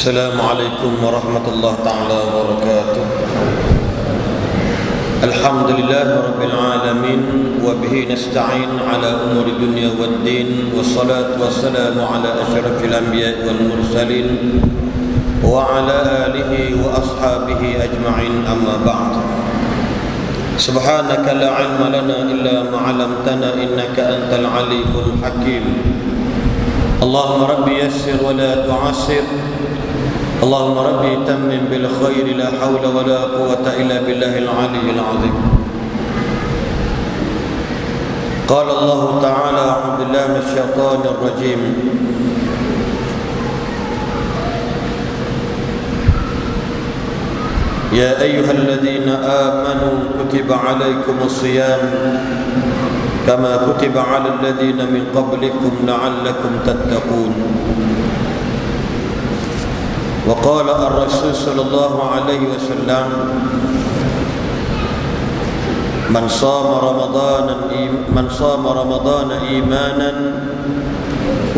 Assalamualaikum warahmatullahi ta'ala wabarakatuh. Alhamdulillahi rabbil alamin, wa bihi nasta'in ala umuri dunya waddin, wassalatu wassalamu ala asyrafil anbiya'i wal mursalin wa ala alihi wa ashabihi ajma'in, amma ba'd. Subhanaka la ilma lana illa ma 'allamtana innaka antal alimul hakim. Allahumma rabbi yassir wa la tu'assir, Allahumma rabbi tammim bil khairi, la hawla wa la quwwata illa billahil aliyyil azim. Qala Allah ta'ala, a'udzu billahi minasy syaithanir rajim. Ya ayyuhalladzina amanu kutiba 'alaikumus shiyam kama kutiba 'alal ladzina min qablikum la'allakum tattaqun. وقال الرسول صلى الله عليه وسلم من صام رمضان إيمانا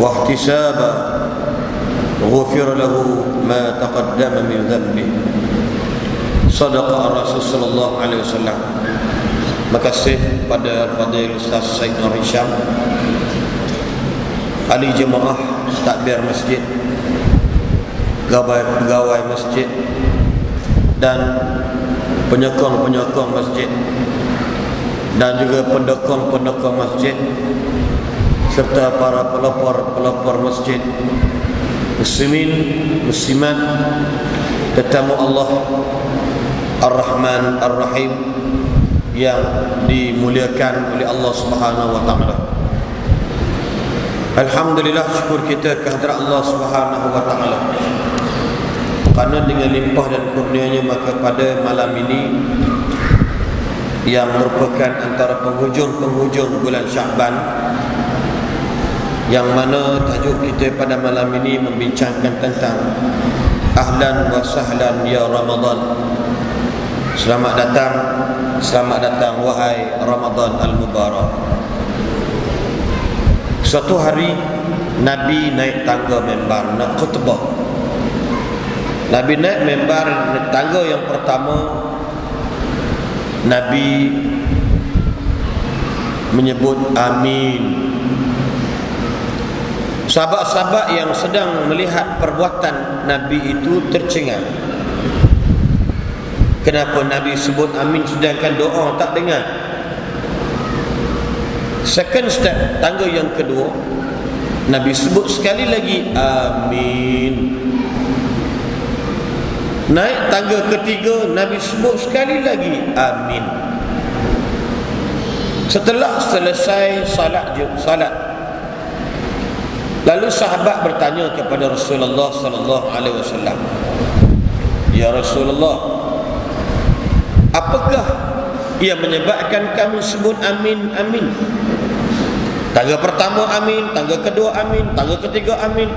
واحتسابا غفر له ما تقدم من ذنبه. صدق الرسول صلى الله عليه وسلم. Makasih pada Fadil Ustaz Syed Nur Hisham, ahli jemaah takbir masjid, pegawai masjid dan penyokong-penyokong masjid dan juga pendukung-pendukung masjid serta para pelopor-pelopor masjid, muslimin, muslimat, tetamu Allah Ar-Rahman Ar-Rahim yang dimuliakan oleh Allah Subhanahu wa taala. Alhamdulillah, syukur kita kehadrat Allah Subhanahu wa taala, kerana dengan limpah dan kurnianya maka pada malam ini yang merupakan antara penghujung bulan Sya'ban, yang mana tajuk kita pada malam ini membincangkan tentang ahlan wa sahlan ya Ramadan. Selamat datang wahai Ramadan al-Mubarak. Suatu hari Nabi naik tangga mimbar nak khutbah. Nabi naik mimbar tangga yang pertama, Nabi menyebut amin. Sahabat-sahabat yang sedang melihat perbuatan Nabi itu tercengang. Kenapa Nabi sebut amin sedangkan doa tak dengar? Second step, tangga yang kedua, Nabi sebut sekali lagi amin. Naik tangga ketiga, Nabi sebut sekali lagi amin. Setelah selesai salat, lalu sahabat bertanya kepada Rasulullah sallallahu alaihi wasallam, ya Rasulullah, apakah yang menyebabkan kamu sebut amin amin? Tangga pertama amin, tangga kedua amin, tangga ketiga amin,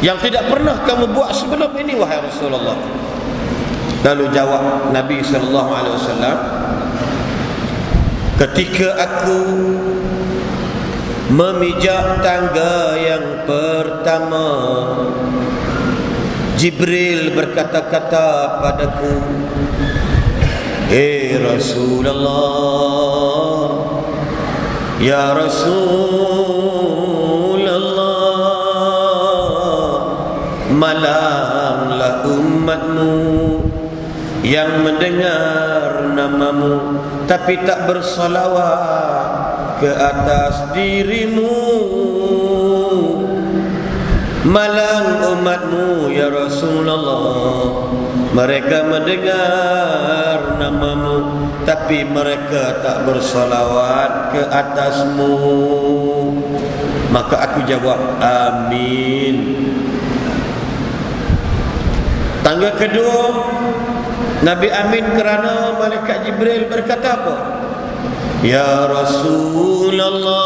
yang tidak pernah kamu buat sebelum ini wahai Rasulullah. Lalu jawab Nabi sallallahu alaihi wasallam, ketika aku memijak tangga yang pertama, Jibril berkata-kata padaku, "Hei Rasulullah, ya Rasulullah, malanglah umatmu yang mendengar namamu tapi tak bersalawat ke atas dirimu. Malang umatmu ya Rasulullah, mereka mendengar namamu tapi mereka tak bersalawat ke atasmu." Maka aku jawab amin. Tangga kedua, Nabi amin kerana malaikat Jibril berkata apa? Ya Rasulullah,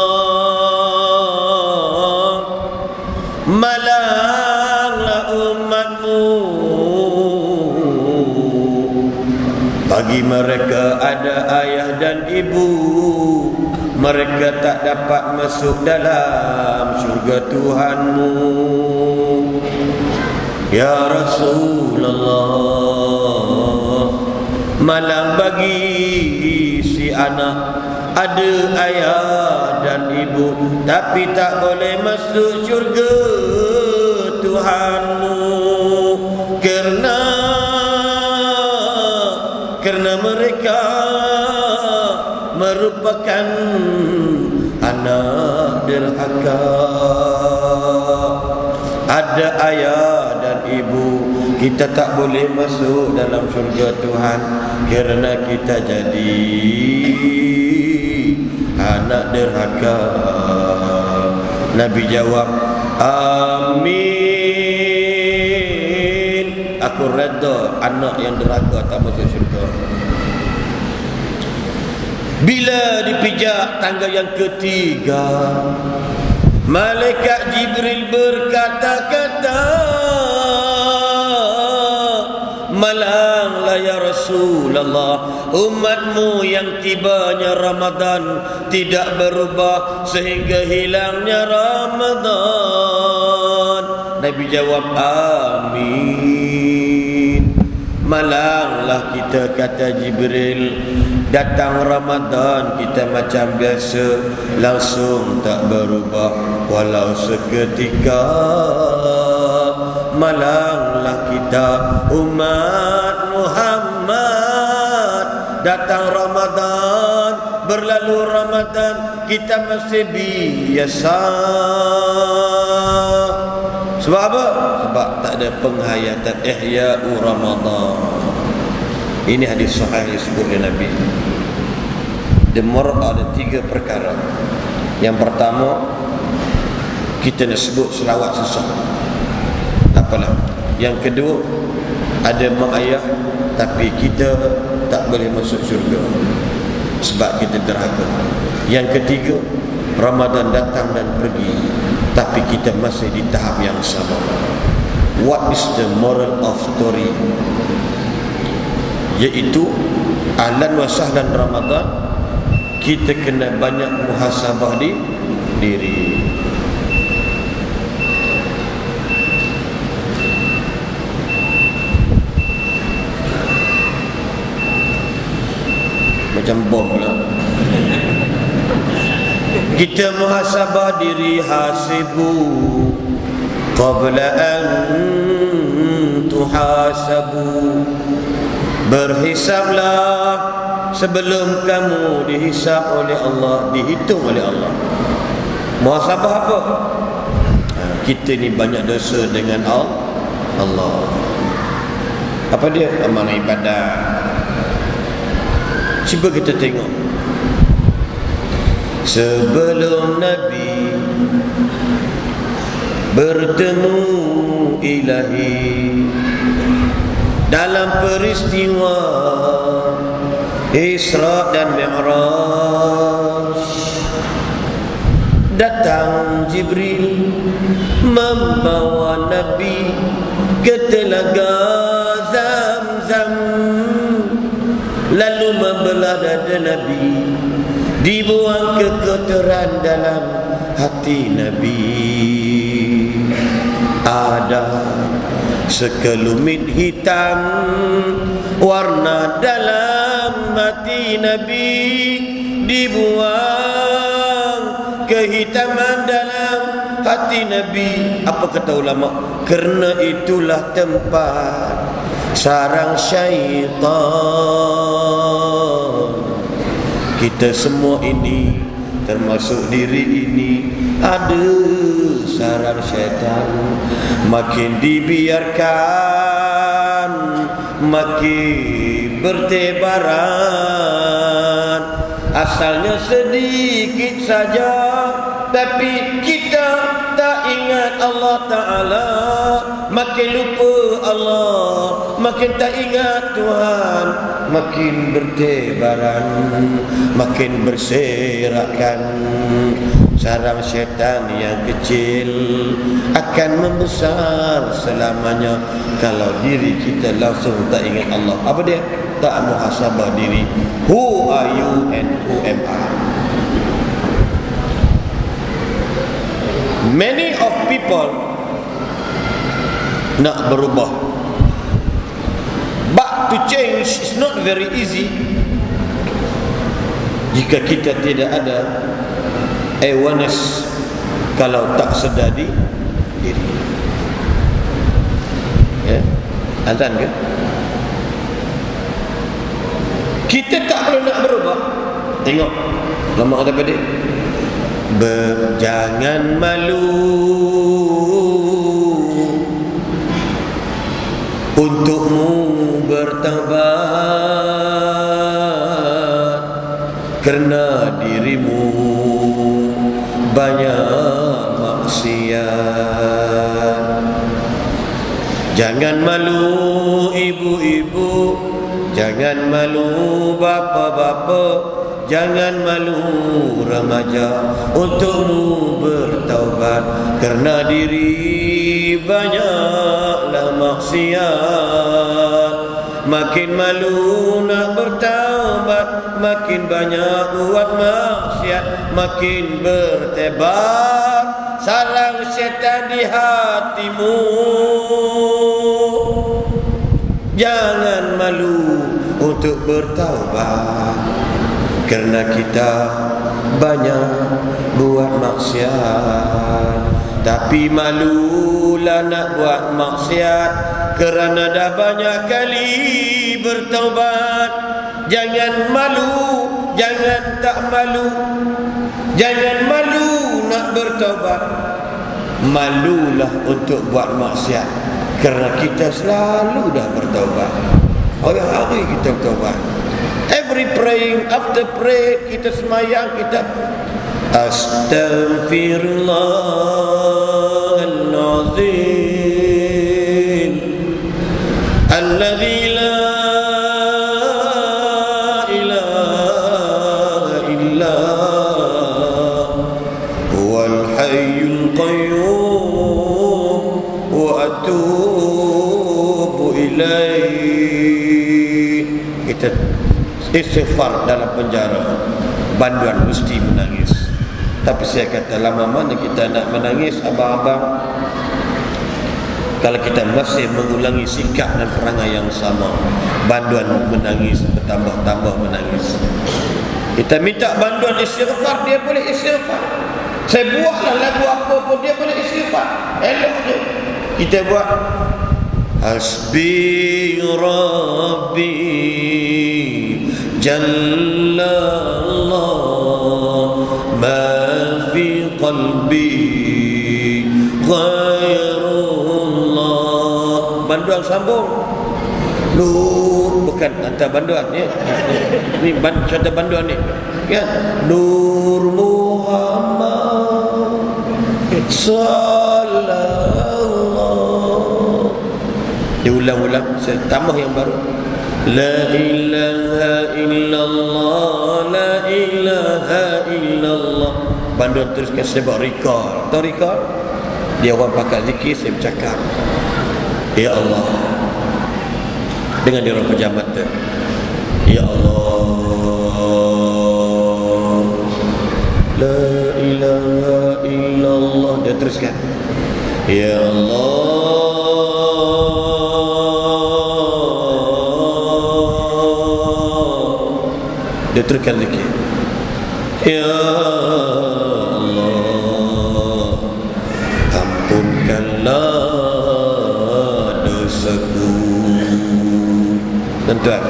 malanglah umatmu, bagi mereka ada ayah dan ibu, mereka tak dapat masuk dalam syurga Tuhanmu. Ya Rasulullah, malang bagi si anak ada ayah dan ibu, tapi tak boleh masuk syurga Tuhanmu, kerana mereka merupakan anak derhaka. Ada ayah dan ibu, kita tak boleh masuk dalam syurga Tuhan kerana kita jadi anak derhaka. Nabi jawab, amin, aku redha anak yang derhaka tak masuk syurga. Bila dipijak tangga yang ketiga, malaikat Jibril berkata-kata, malanglah ya Rasulullah, umatmu yang tibanya Ramadan tidak berubah sehingga hilangnya Ramadan. Nabi jawab, amin. Malanglah kita, kata Jibril, datang Ramadan kita macam biasa, langsung tak berubah walau seketika. Malanglah kita umat Muhammad, datang Ramadan, berlalu Ramadan, kita masih biasa. Sebab apa? Sebab tak ada penghayatan ihya'u Ramadan. Ini hadis sahih disebut oleh Nabi. Ada 3 perkara. Yang pertama, kita nak sebut selawat susah, apalah. Yang kedua, ada mak ayah tapi kita tak boleh masuk syurga sebab kita derhaka. Yang ketiga, Ramadan datang dan pergi tapi kita masih di tahap yang sama. What is the moral of story? Iaitu ahlan wa sahlan Ramadan, kita kena banyak muhasabah di diri. Macam bom lah. Kita muhasabah diri, hasibu qabla an tuhasabu. Berhisablah sebelum kamu dihisab oleh Allah, dihitung oleh Allah. Muhasabah apa? Kita ni banyak dosa dengan Allah. Apa dia? Amal ibadah. Cuba kita tengok, sebelum Nabi bertemu Ilahi dalam peristiwa Isra dan Mi'raj, datang Jibril membawa Nabi ke telaga Zamzam, lalu membelah dada Nabi, dibuang kekotoran dalam hati Nabi. Ada sekelumit hitam warna dalam hati Nabi, dibuang kehitaman dalam hati Nabi. Apa kata ulama? Kerana itulah tempat sarang syaitan. Kita semua ini, termasuk diri ini, ada sarang syaitan. Makin dibiarkan, makin bertebaran. Asalnya sedikit saja, tapi kita tak ingat Allah Ta'ala. Makin lupa Allah, makin tak ingat Tuhan, makin bertebaran, makin berserakan. Sarang syaitan yang kecil akan membesar selamanya kalau diri kita langsung tak ingat Allah. Apa dia? Tak muhasabah diri. Who are you and who am I? Many of people nak berubah. But to change is not very easy jika kita tidak ada awareness, kalau tak sedar diri. Ya, azan ke? Kita tak perlu nak berubah. Tengok lama kata pada jangan malu untukmu bertaubat, kerana dirimu banyak maksiat. Jangan malu ibu-ibu, jangan malu bapa-bapa, jangan malu remaja untukmu bertaubat, kerana diri banyaklah maksiat. Makin malu nak bertaubat, makin banyak buat maksiat, makin bertebar sarang syaitan di hatimu. Jangan malu untuk bertaubat, kerana kita banyak buat maksiat. Tapi malulah nak buat maksiat, kerana dah banyak kali bertaubat. Jangan malu, jangan tak malu, jangan malu nak bertaubat. Malulah untuk buat maksiat, kerana kita selalu dah bertaubat. Hari-hari kita bertaubat. Every praying, after pray, kita semayang, kita Astaghfirullahalazim alladzi la ilaha illa huwal hayyul qayyum wa atubu ilaih. Kita istighfar dalam penjara, banduan mesti menangis. Tapi saya kata, lama mana kita nak menangis, abang-abang, kalau kita masih mengulangi sikap dan perangai yang sama. Banduan menangis, bertambah-tambah menangis. Kita minta banduan istighfar, dia boleh istighfar. Saya buatlah lagu apa pun, dia boleh istighfar. Elok je. Kita buat Hasbi Rabbi Jalla Allah ma fi qalbi ghairullah. Banduan sambung. Nur, bukan hantar banduan ya. Ni contoh banduan ni. Kan? Nur Muhammad sallallahu. Diulang-ulang, saya tambah yang baru. La ilaha illallah, la ilaha illallah. Banduan teruskan, saya buat recall. Tahu recall? Dia orang pakai zikir, saya bercakap, ya Allah, dengan dia orang pejam mata, ya Allah, la ilaha illallah. Dia teruskan, ya Allah. Dia teruskan zikir, ya Allah, ampunkanlah dosaku. Tuan-tuan,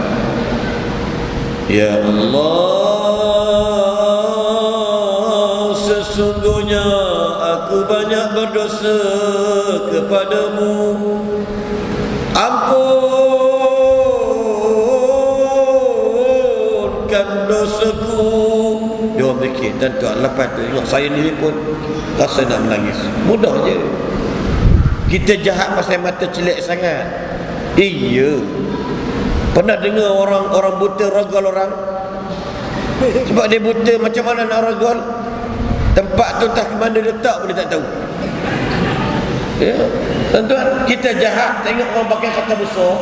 ya Allah, sesungguhnya aku banyak berdosa kepadamu. Ampunkan dosaku. Dia orang fikir, dan tuan lepas tu tengok saya ni pun rasa nak menangis. Mudah je. Kita jahat pasal mata celik sangat. Iya. Pernah dengar orang buta rogol orang? Sebab dia buta, macam mana nak rogol? Tempat tu tak mana letak boleh tak tahu. Ya. Tuan-tuan, kita jahat tengok orang pakai kata besar,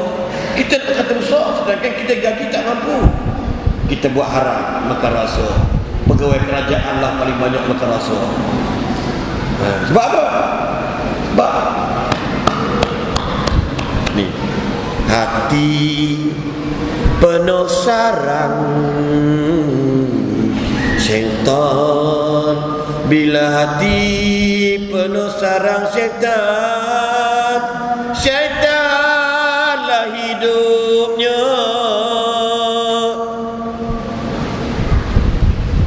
kita nak kata besar, sedangkan kita gaji tak mampu. Kita buat haram, makan rasa. Pegawai kerajaan lah paling banyak makan rasa. Sebab apa? Sebab hati penuh sarang syaitan. Bila hati penuh sarang syaitan, syaitanlah hidupnya.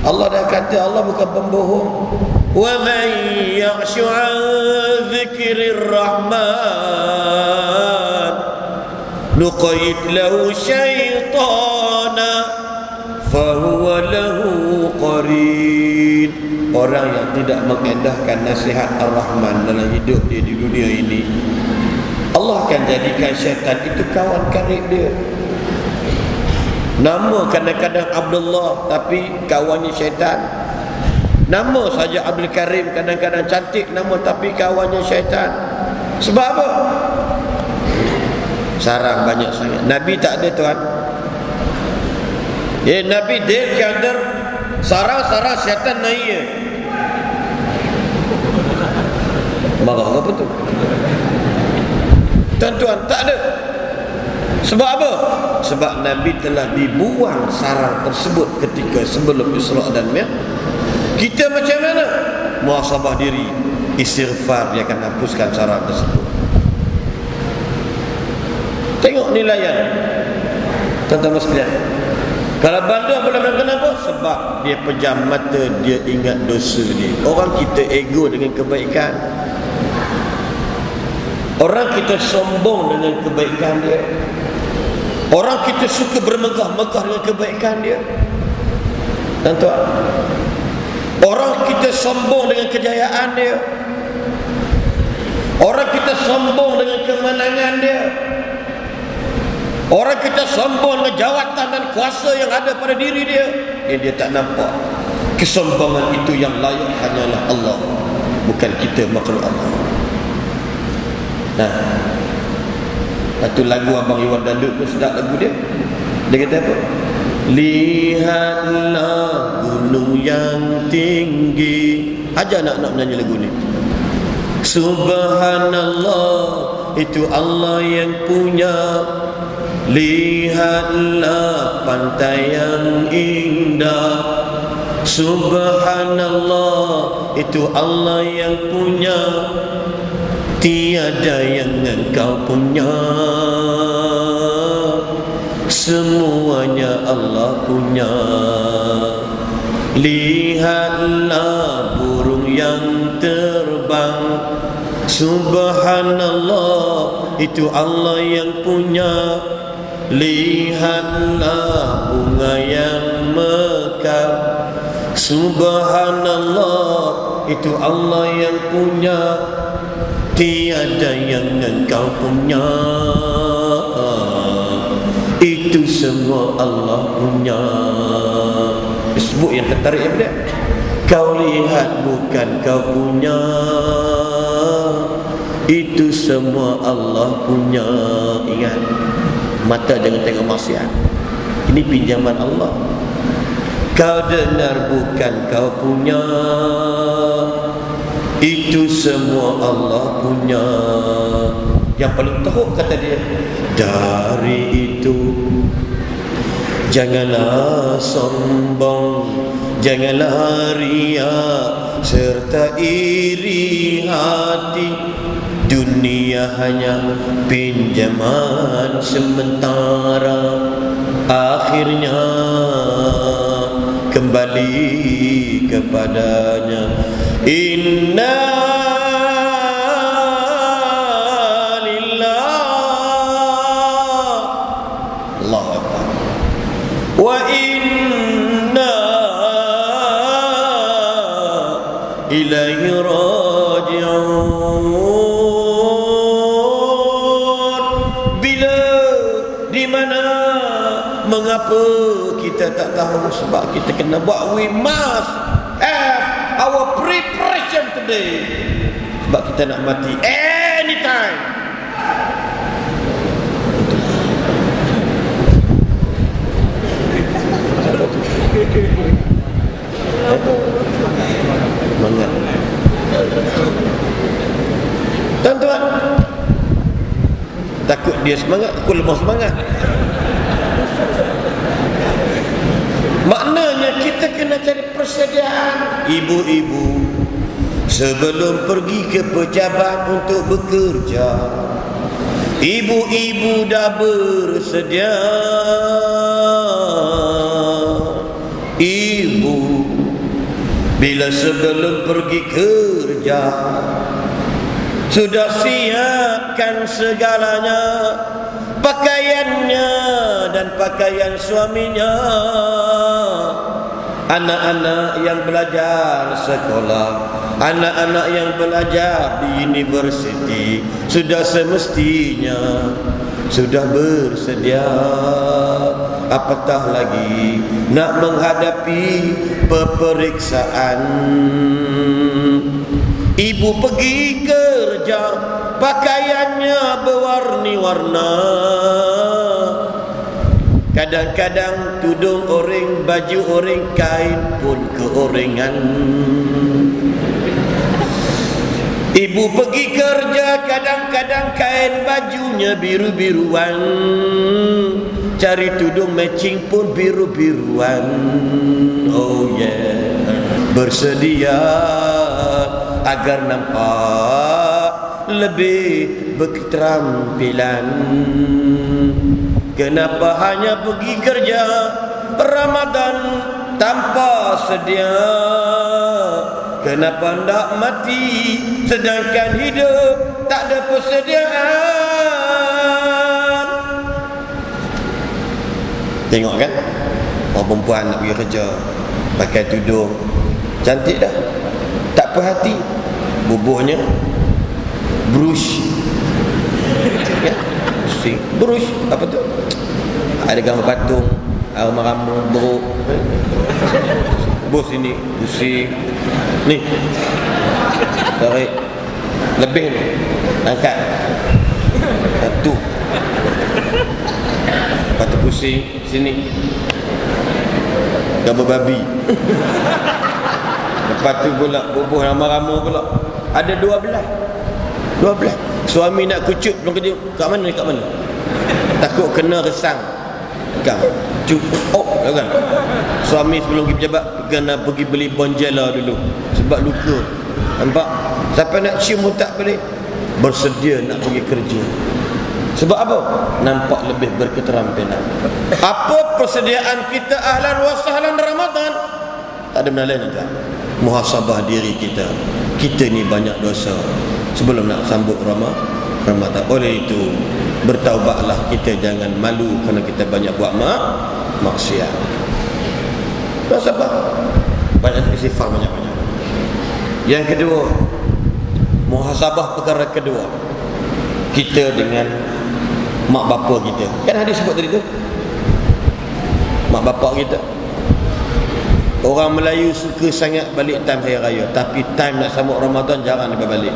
Allah dah kata, Allah bukan pembohong. Wa man ya'shu 'an dzikrir rahman nuqayyid lahu syaitana fahuwa lahu qarin. Orang yang tidak mengendahkan nasihat Ar-Rahman dalam hidup dia di dunia ini, Allah akan jadikan syaitan itu kawan karib dia. Nama kadang-kadang Abdullah tapi kawannya syaitan. Nama saja Abdul Karim, kadang-kadang cantik nama tapi kawannya syaitan. Sebab apa? Sarang banyak sangat. Nabi tak ada tuan. Nabi dia kandar sarang-sarang syaitan naik. Marah apa tu? Tuan-tuan, tak ada. Sebab apa? Sebab Nabi telah dibuang sarang tersebut ketika sebelum Isra dan Mi'raj. Kita macam mana? Muhasabah diri, istighfar, dia akan hapuskan sarang tersebut. Tengok nilaian, tuan-tuan sekalian. Kalau bandar boleh kenapa? Sebab dia pejam mata, dia ingat dosa dia. Orang kita ego dengan kebaikan. Orang kita sombong dengan kebaikan dia. Orang kita suka bermegah-megah dengan kebaikan dia. Tuan-tuan, orang kita sombong dengan kejayaan dia. Orang kita sombong dengan kemenangan dia. Orang kita sombong dengan jawatan dan kuasa yang ada pada diri dia. Dia tak nampak kesombongan itu yang layak hanyalah Allah, bukan kita makhluk Allah. Nah, satu lagu Abang Iwan Dandut tu sedap lagu dia. Dia kata apa? Lihatlah gunung yang tinggi. Ajar nak menyanyi lagu ni. Subhanallah, itu Allah yang punya. Lihatlah pantai yang indah. Subhanallah, itu Allah yang punya. Tiada yang engkau punya. Semuanya Allah punya. Lihatlah burung yang terbang. Subhanallah, itu Allah yang punya. Lihatlah bunga yang mekar. Subhanallah, itu Allah yang punya. Tiada yang engkau punya. Itu semua Allah punya. Sebut yang tertarik ya dia. Kau lihat bukan kau punya. Itu semua Allah punya. Ingat, mata jangan tengok maksiat. Ini pinjaman Allah. Kau dengar bukan kau punya. Itu semua Allah punya. Yang paling teruk kata dia, dari itu janganlah sombong, janganlah riak serta iri hati. Dunia hanya pinjaman sementara, akhirnya kembali kepadanya. Inna lillah, Allahu Akbar, wa inna ilaihi raji'un. Bila, di mana, mengapa kita tak tahu? Sebab kita kena buat. We must have our preparation today. Sebab kita nak mati anytime. Semangat. Tuan-tuan, Takut dia semangat, aku lemah semangat. Maknanya kita kena cari persediaan. Ibu-ibu sebelum pergi ke pejabat untuk bekerja, ibu-ibu dah bersedia. Ibu bila sebelum pergi kerja sudah siapkan segalanya, pakaiannya dan pakaian suaminya. Anak-anak yang belajar sekolah, anak-anak yang belajar di universiti sudah semestinya sudah bersedia. Apatah lagi nak menghadapi peperiksaan. Ibu pergi kerja, pakaiannya berwarna-warna. Kadang-kadang tudung orang, baju orang, kain pun keorengan. Ibu pergi kerja, kadang-kadang kain bajunya biru-biruan. Cari tudung matching pun biru-biruan. Oh yeah. Bersedia agar nampak lebih berketerampilan. Kenapa hanya pergi kerja Ramadan tanpa sedia? Kenapa nak mati sedangkan hidup tak ada persediaan? Tengok kan, orang perempuan nak pergi kerja pakai tudung cantik dah, tak perhati bubuhnya brush ya, brush apa tu, ada gambar patung rama-rama beruk bos ini pusing ni, tarik lebih ni, angkat satu, lepas tu pusing sini gambar babi lepas tu pula bubuh rama-rama pula, ada dua belah. Suami nak kucut belum kerja, kat mana kat mana, takut kena resang kan, cukup kan. Suami sebelum pergi pejabat kena pergi beli bonjela dulu sebab luka, nampak, siapa nak cium pun tak boleh. Bersedia nak pergi kerja sebab apa? Nampak lebih berketerampilan. Apa persediaan kita ahlan wa sahlan Ramadan? Tak ada benda lain tuan. Muhasabah diri kita. Kita ni banyak dosa sebelum nak sambut Ramadan. Oleh itu bertaubatlah kita, jangan malu kerana kita banyak buat maksiat. Muhasabah, banyak istighfar banyak-banyak. Yang kedua, muhasabah perkara kedua, kita dengan mak bapa kita. Kan hadis sebut tadi tu, mak bapa kita. Orang Melayu suka sangat balik time hari raya, tapi time nak sambut Ramadan jarang dia balik.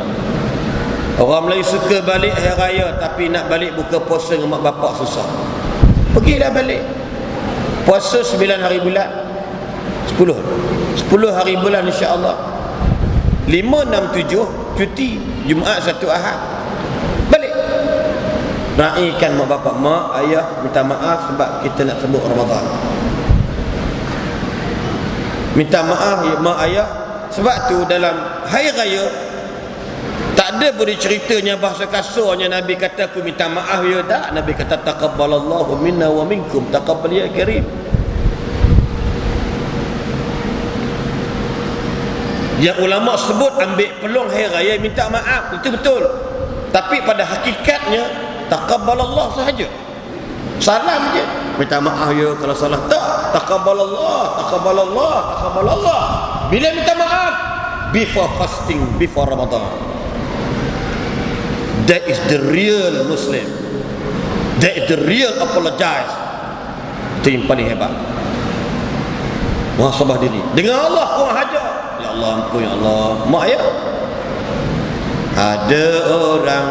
Orang Melayu suka balik hari raya, tapi nak balik buka puasa dengan mak bapak susah. Pergilah balik. Puasa 9 hari bulan, 10 hari bulan insya-Allah. 5, 6, 7 cuti, Jumaat, Sabtu, Ahad. Balik. Raikan mak bapak, mak, ayah minta maaf sebab kita nak sambut Ramadan. Minta maaf ya mak, ayah. Sebab tu dalam hari raya tak ada boleh ceritanya bahasa kasurnya Nabi kata aku minta maaf ya, tak. Nabi kata taqabbalallahu minna wa minkum, taqabbal ya karim. Yang ulama sebut ambil peluang hari raya minta maaf, itu betul. Tapi pada hakikatnya taqabbalallah sahaja. Salam je, minta maaf ya kalau salah. Tak, taqabbalallah. Bila minta maaf? Before fasting, before Ramadan. That is the real Muslim. That is the real apologize. Itu yang paling hebat. Muhasabah diri dengan Allah, kurang hajar. Ya Allah ampun, ya Allah. Mak ya, ada orang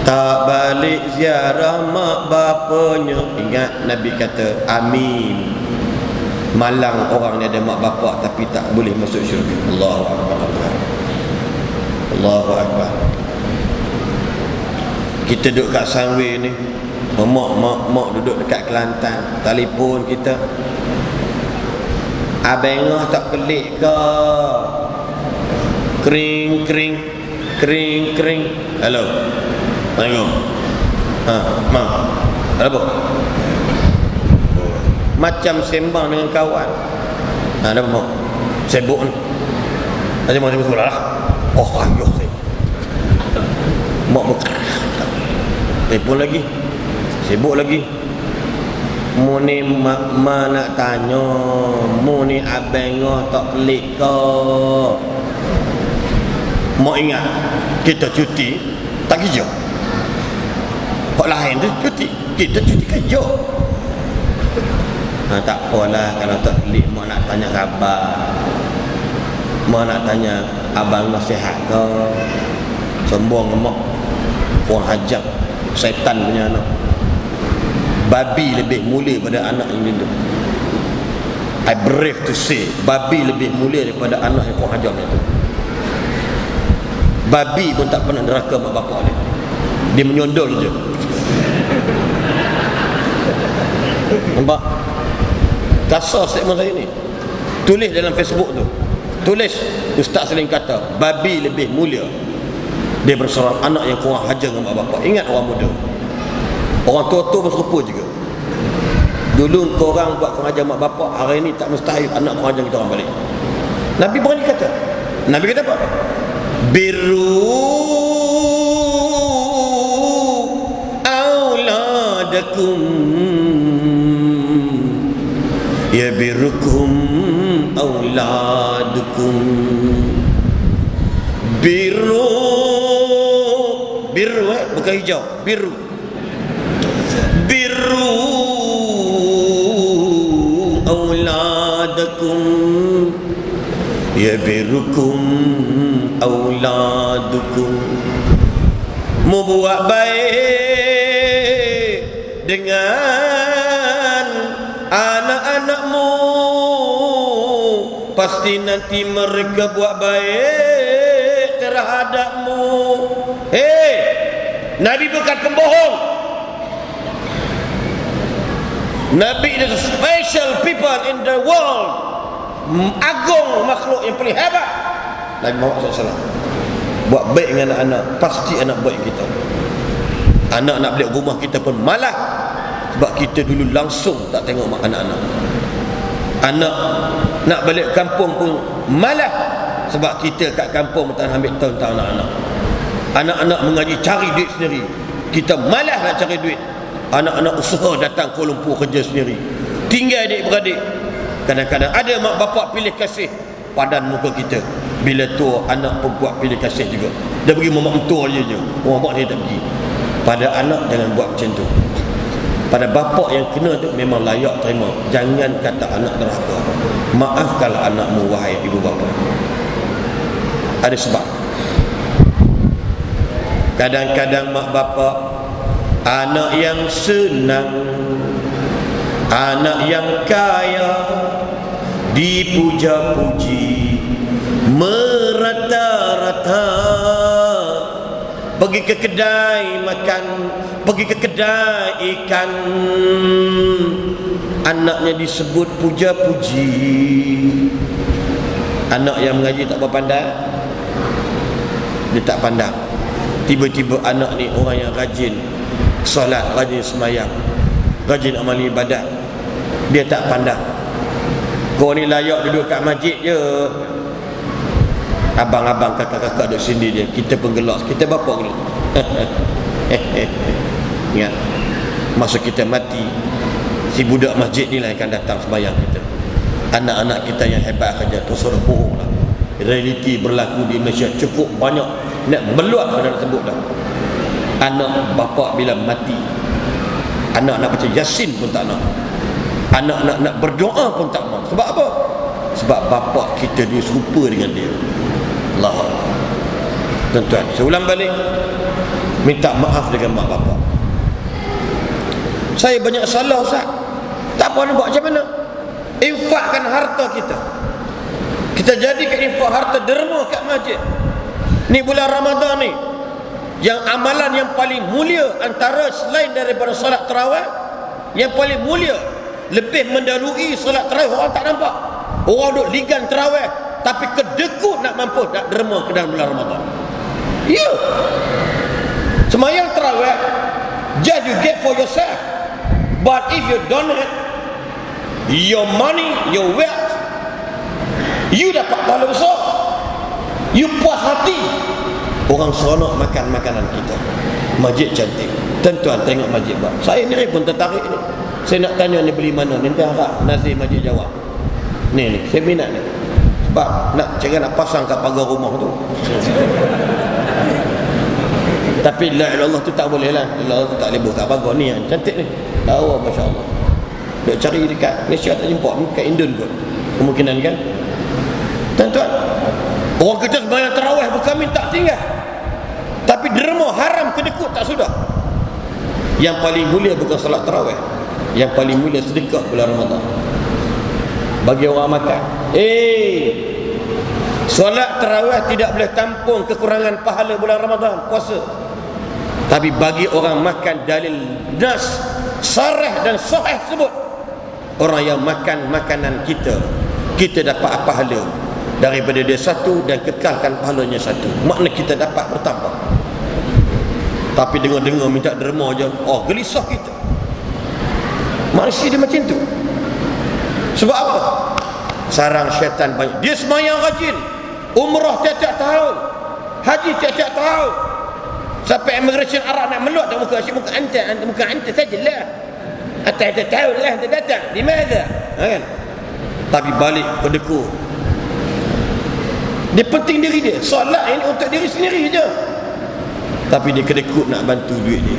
tak balik ziarah mak bapanya. Ingat Nabi kata amin, malang orang ni ada mak bapak tapi tak boleh masuk syurga. Allahu Akbar. Allahu Akbar. Kita duduk kat Sunway ni, mak duduk dekat Kelantan, telefon kita, abang tak pelik ke? Kering kering kering kering. Halo, Assalamualaikum. Mang, ada apa? Macam sembang dengan kawan. Ada apa mau? Sibuk ni. Nanti mau sibuk lah. Oh, ayo saya. Mau telefon lagi, sibuk lagi. Mu ni mak nak tanya, mu ni abang tak pelik ke? Mau ingat kita cuti tak kerja. Hak lain tu cuti, kita cuti kerja. Tak apalah kalau tak pelik. Mak nak tanya khabar, mak nak tanya abang nasihat ke? Sombong mak, orang hajak, setan punya anak. Babi lebih mulia daripada anak yang dindu. I brave to say, babi lebih mulia daripada anak yang kurang ajar itu. Babi pun tak pernah neraka mak bapak dia. Dia menyondol je. Nampak? Kasar statement saya ni. Tulis dalam Facebook tu. Tulis, Ustaz Salim kata, babi lebih mulia dia berserang anak yang kurang hajar dengan mak bapak. Ingat orang muda, orang tua-tua pun serupa juga. Dulu korang buat kurang ajar mak bapak, hari ni tak mustahil anak kurang ajar kita orang balik. Nabi berani kata. Nabi kata apa? Birru auladakum ya birrukum auladukum. Birru bukan hijau, birru auladakum ya birrukum auladukum. Mu buat baik dengan anak-anakmu, pasti nanti mereka buat baik terhadapmu. Nabi bukan pembohong. Nabi is a special people in the world. Agung makhluk yang paling hebat. Nabi Muhammad SAW buat baik dengan anak-anak, pasti anak baik kita. Anak nak balik rumah kita pun malah, sebab kita dulu langsung tak tengok mak anak-anak. Anak nak balik kampung pun malah, sebab kita kat kampung tak ambil tahun-tahun anak-anak. Anak-anak mengaji cari duit sendiri, kita malah nak cari duit. Anak-anak usaha datang Kuala Lumpur kerja sendiri, tinggal adik-beradik. Kadang-kadang ada mak bapak pilih kasih padan muka kita. Bila tua anak pun buat pilih kasih juga. Dia pergi mak mentua je, orang mak dia tak pergi. Pada anak jangan buat macam tu. Pada bapak yang kena tu memang layak terima. Jangan kata anak derhaka. Maafkanlah anakmu wahai ibu bapa. Ada sebab. Kadang-kadang mak bapak, anak yang senang, anak yang kaya, dipuja-puji merata-rata. Pergi ke kedai makan, pergi ke kedai ikan, anaknya disebut puja-puji. Anak yang mengaji tak berpandang, dia tak pandang. Tiba-tiba anak ni orang yang rajin solat, rajin semayang, rajin amal ibadat, dia tak pandang. Kau ni layak duduk kat masjid je. Abang-abang, kakak-kakak duduk sini dia, kita penggelak, kita bapak dulu. Ingat, masa kita mati, si budak masjid ni lah yang akan datang sembahyang kita. Anak-anak kita yang hebat saja, tu suruh bohong lah. Realiti berlaku di Malaysia cukup banyak, nak meluat pada nak sebut dah. Anak bapak bila mati, anak nak baca Yasin pun tak nak, anak nak berdoa pun tak mau. Sebab apa? Sebab bapak kita ni serupa dengan dia. Allah. Tuan-tuan, saya ulang balik, minta maaf dengan mak bapak. Saya banyak salah Ustaz, tak apa nak buat macam mana? Infakkan harta kita. Kita jadikan infak harta derma kat masjid. Ni bulan Ramadan ni, yang amalan yang paling mulia antara selain daripada solat tarawih, yang paling mulia, lebih mendahului solat tarawih, orang tak nampak. Orang duduk ligan tarawih, tapi kedekut nak mampu nak derma ke dalam bulan Ramadan. Ya, semayang tarawih just you get for yourself, but if you donate your money, your wealth, you dapat pahala besar. You puas hati. Orang seronok makan makanan kita. Masjid cantik. Tuan-tuan tengok masjid bang. Saya ni pun tertarik ni. Saya nak tanya ni beli mana. Nanti harap Nazir Masjid jawab. Ni saya minat ni. Sebab nak cakap nak pasang kat pagar rumah tu. Tapi la ilallah tu tak boleh lah. La ilallah tu tak boleh buka pagar ni yang cantik ni. Lawa masya-Allah. Duk cari dekat Malaysia tak jumpa, kat Indon kot. Kemungkinan kan. Tuan-tuan, orang kita sembahyang tarawih bukan minta tinggal. Tapi derma haram kedekut tak sudah. Yang paling mulia bukan salat tarawih. Yang paling mulia sedekah bulan Ramadan. Bagi orang makan. Solat tarawih tidak boleh tampung kekurangan pahala bulan Ramadan, puasa. Tapi bagi orang makan, dalil nas sarih dan sahih sebut, orang yang makan makanan kita, kita dapat pahala daripada dia satu dan kekalkan pahalanya satu. Makna kita dapat bertambah. Tapi dengar-dengar minta derma je, oh gelisah kita. Manusia dia macam tu. Sebab apa? Sarang syaitan banyak. Dia semayang rajin, umrah tiap-tiap tahun, haji tiap-tiap tahun. Sampai immigration Arab nak meluk tak muka asyik, muka anta sajalah. Anta tahun lah anta datang. Di mana? Kan? Tapi balik kedekut. Dia penting diri dia. Solat ini untuk diri sendiri je. Tapi dia kedekut nak bantu duit dia.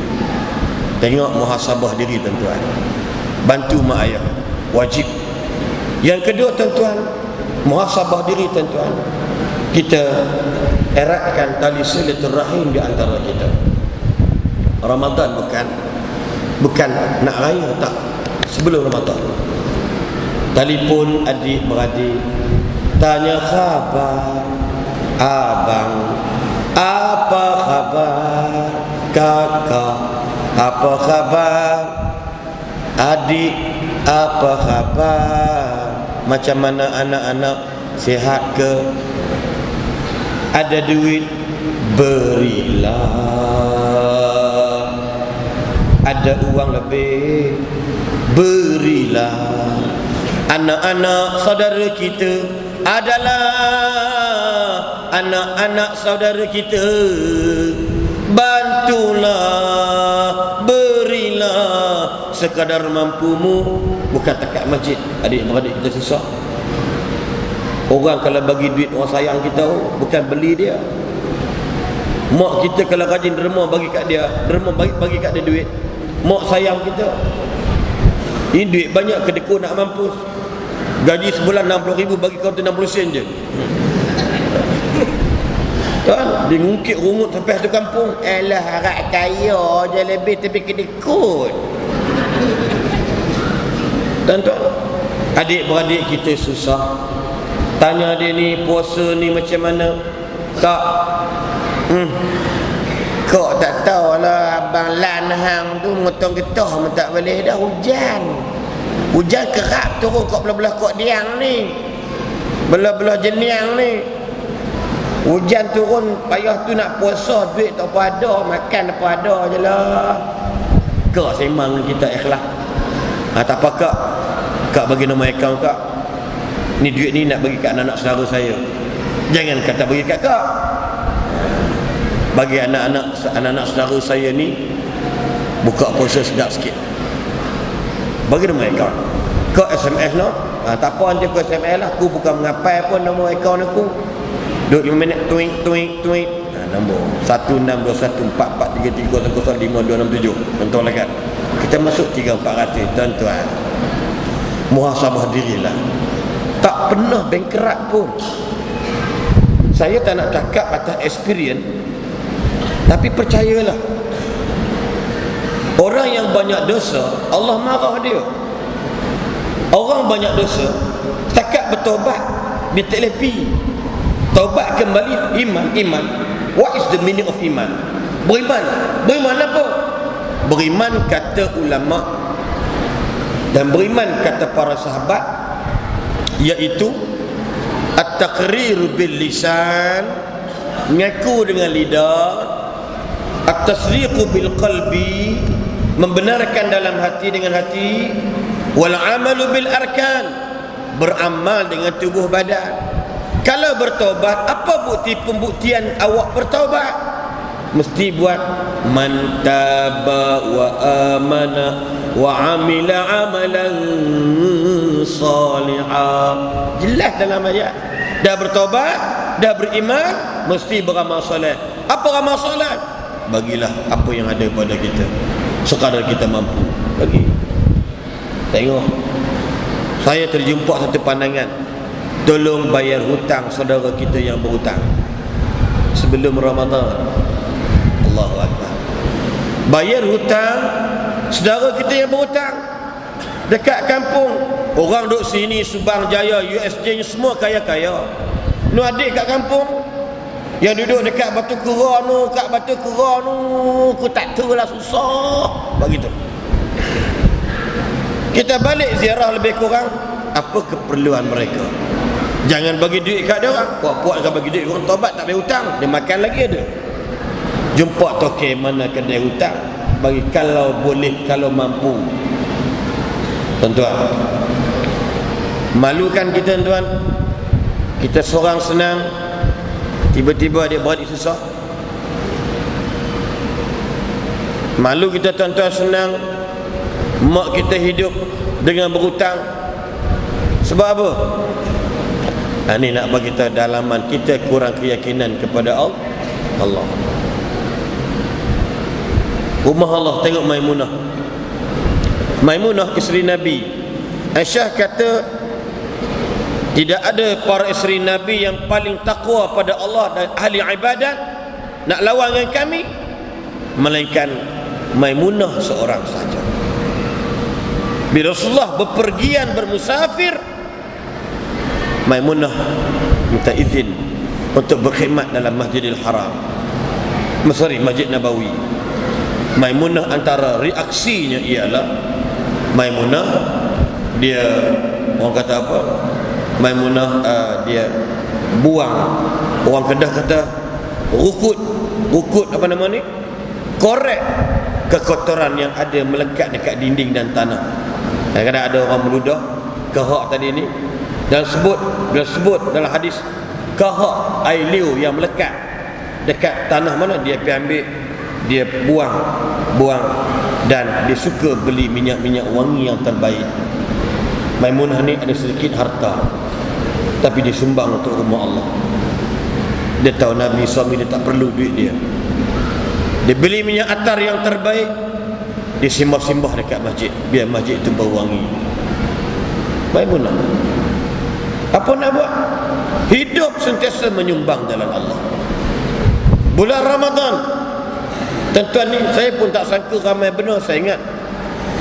Tengok muhasabah diri tuan-tuan. Bantu mak ayah. Wajib. Yang kedua tuan-tuan, muhasabah diri tuan-tuan. Kita eratkan tali silaturahim di antara kita. Ramadan bukan nak raya tak. Sebelum Ramadan, telefon adik-beradik, tanya khabar abang, apa khabar kakak, apa khabar adik, apa khabar, macam mana anak-anak, sihat ke, ada duit berilah, ada uang lebih berilah. Anak-anak saudara kita adalah anak-anak saudara kita, bantulah, berilah sekadar mampumu. Bukan takat masjid, adik-beradik kita susah. Orang kalau bagi duit orang sayang kita, bukan beli dia. Mak kita kalau rajin derma bagi kat dia, derma bagi kat dia duit, mak sayang kita. Ini duit banyak, kedekut nak mampus. Gaji sebulan 60,000, bagi kau tu 60 sen je. Kan? Dia ngungkit rungut sampai satu kampung. Alah harap kaya je lebih, tapi kedekut. Tuan-tuan, adik-beradik kita susah. Tanya dia ni puasa ni macam mana? Kak, kok tak tahulah abang Lan hang tu motong getah pun tak boleh dah. Hujan kerap turun kat belah-belah kok diang ni, belah-belah jeniang ni. Hujan turun, payah tu nak puasa, duit tak apa ada, makan tak apa ada je lah. Kak sembang kita ikhlas. Tak apa kak bagi nombor akaun kak. Ni duit ni nak bagi kat anak-anak saudara saya. Jangan kata bagi kat kak. Bagi anak-anak saudara saya ni buka puasa sedap sikit. Bagi nombor akaun. Kau SMS no? Tak apa nanti aku SMS lah. Aku bukan mengapai pun nombor akaun aku. Duduk 5 minit tuing. Nombor 16214433005267. Contohlah kan. Kita masuk 3-400 tuan-tuan. Muhasabah dirilah. Tak pernah bankrupt pun. Saya tak nak cakap atas experience, tapi percayalah, orang yang banyak dosa Allah marah dia. Orang banyak dosa setakat bertobat dia tak lebih. Taubat kembali iman. What is the meaning of iman? Beriman. Beriman apa? Beriman kata ulama dan beriman kata para sahabat, iaitu at-taqrir bil lisan, mengaku dengan lidah, at-tasdiq bil qalbi, membenarkan dalam hati dengan hati, wal amalu bil arkan, beramal dengan tubuh badan. Kalau bertaubat, apa bukti pembuktian awak bertaubat? Mesti buat man taba wa amana wa amila amalan salihah. Jelas dalam ayat. Dah bertaubat, dah beriman, mesti beramal soleh. Apa amal soleh? Bagilah apa yang ada pada kita, sekadar kita mampu bagi. Tengok, saya terjumpa satu pandangan, tolong bayar hutang saudara kita yang berhutang sebelum Ramadan. Allahu Akbar. Bayar hutang saudara kita yang berhutang dekat kampung. Orang duduk sini, Subang Jaya, USJ semua kaya-kaya. Nu adik kat kampung yang duduk dekat Batu Kera nu, kat Batu Kera nu, aku tak tahu lah, susah begitu. Kita balik ziarah lebih kurang, apa keperluan mereka? Jangan bagi duit kat dia orang. Puak-puak kan bagi duit orang, taubat tak boleh hutang, dia makan lagi ada. Jumpa tokek mana kedai hutang, bagi kalau boleh, kalau mampu. Tuan-tuan, malukan kita tuan. Kita seorang senang, tiba-tiba dia beradik susah. Malu kita tuan-tuan senang, mak kita hidup dengan berhutang. Sebab apa? Ini nak bagi kita dalaman kita kurang keyakinan kepada Allah. Rumah Allah, tengok Maimunah isteri Nabi. Aisyah kata, tidak ada para isteri Nabi yang paling takwa pada Allah dan ahli ibadat nak lawan dengan kami melainkan Maimunah seorang saja. Bila Rasulullah bepergian bermusafir, Maimunah minta izin untuk berkhidmat dalam Masjidil Haram, Masjid Nabawi. Maimunah antara reaksinya ialah Maimunah dia, orang kata apa, Maimunah dia buang, orang Kedah kata rukut apa nama ni, korek kekotoran yang ada melekat dekat dinding dan tanah. Kadang-kadang ada orang meludah kahak tadi ni, dan sebut dalam hadis kahak air liu yang melekat dekat tanah mana, dia pergi ambil, dia buang dan dia suka beli minyak wangi yang terbaik. Maimunah ni ada sedikit harta, tapi dia sumbang untuk rumah Allah. Dia tahu Nabi suami dia tak perlu duit dia. Dia beli minyak atar yang terbaik, dia simbah-simbah dekat masjid, biar masjid itu bau wangi. Maimunah apa nak buat? Hidup sentiasa menyumbang jalan Allah. Bulan Ramadan, tuan-tuan ni, saya pun tak sangka ramai benar. Saya ingat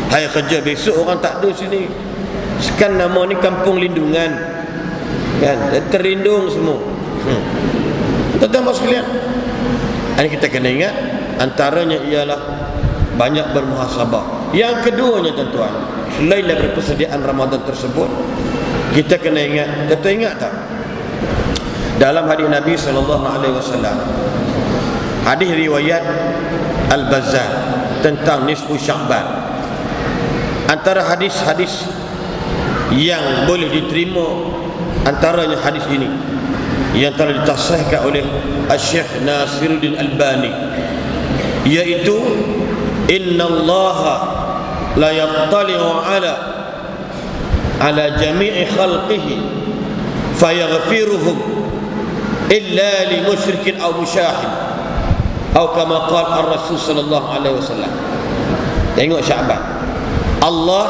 hari kerja besok orang tak ada sini. Sekarang nama ni kampung lindungan kan, terlindung semua. Tuan-tuan sekalian, ini kita kena ingat, antaranya ialah banyak bermuhasabah. Yang keduanya tuan-tuan, selain daripada persediaan Ramadan tersebut, kita kena ingat, tuan-tuan ingat tak, dalam hadis Nabi SAW, hadis riwayat Al-Bazzar tentang nisfu Sya'ban, antara hadis-hadis yang boleh diterima antaranya hadis ini yang telah ditasahihkan oleh Syekh Nasiruddin Albani, iaitu innallaha la yattali'u ala jami'i khalqihi fayaghfiruhum illa li musyrikin aw musyahid, atau kama qala ar-rasul sallallahu alaihi wasallam. Tengok Sya'ban, Allah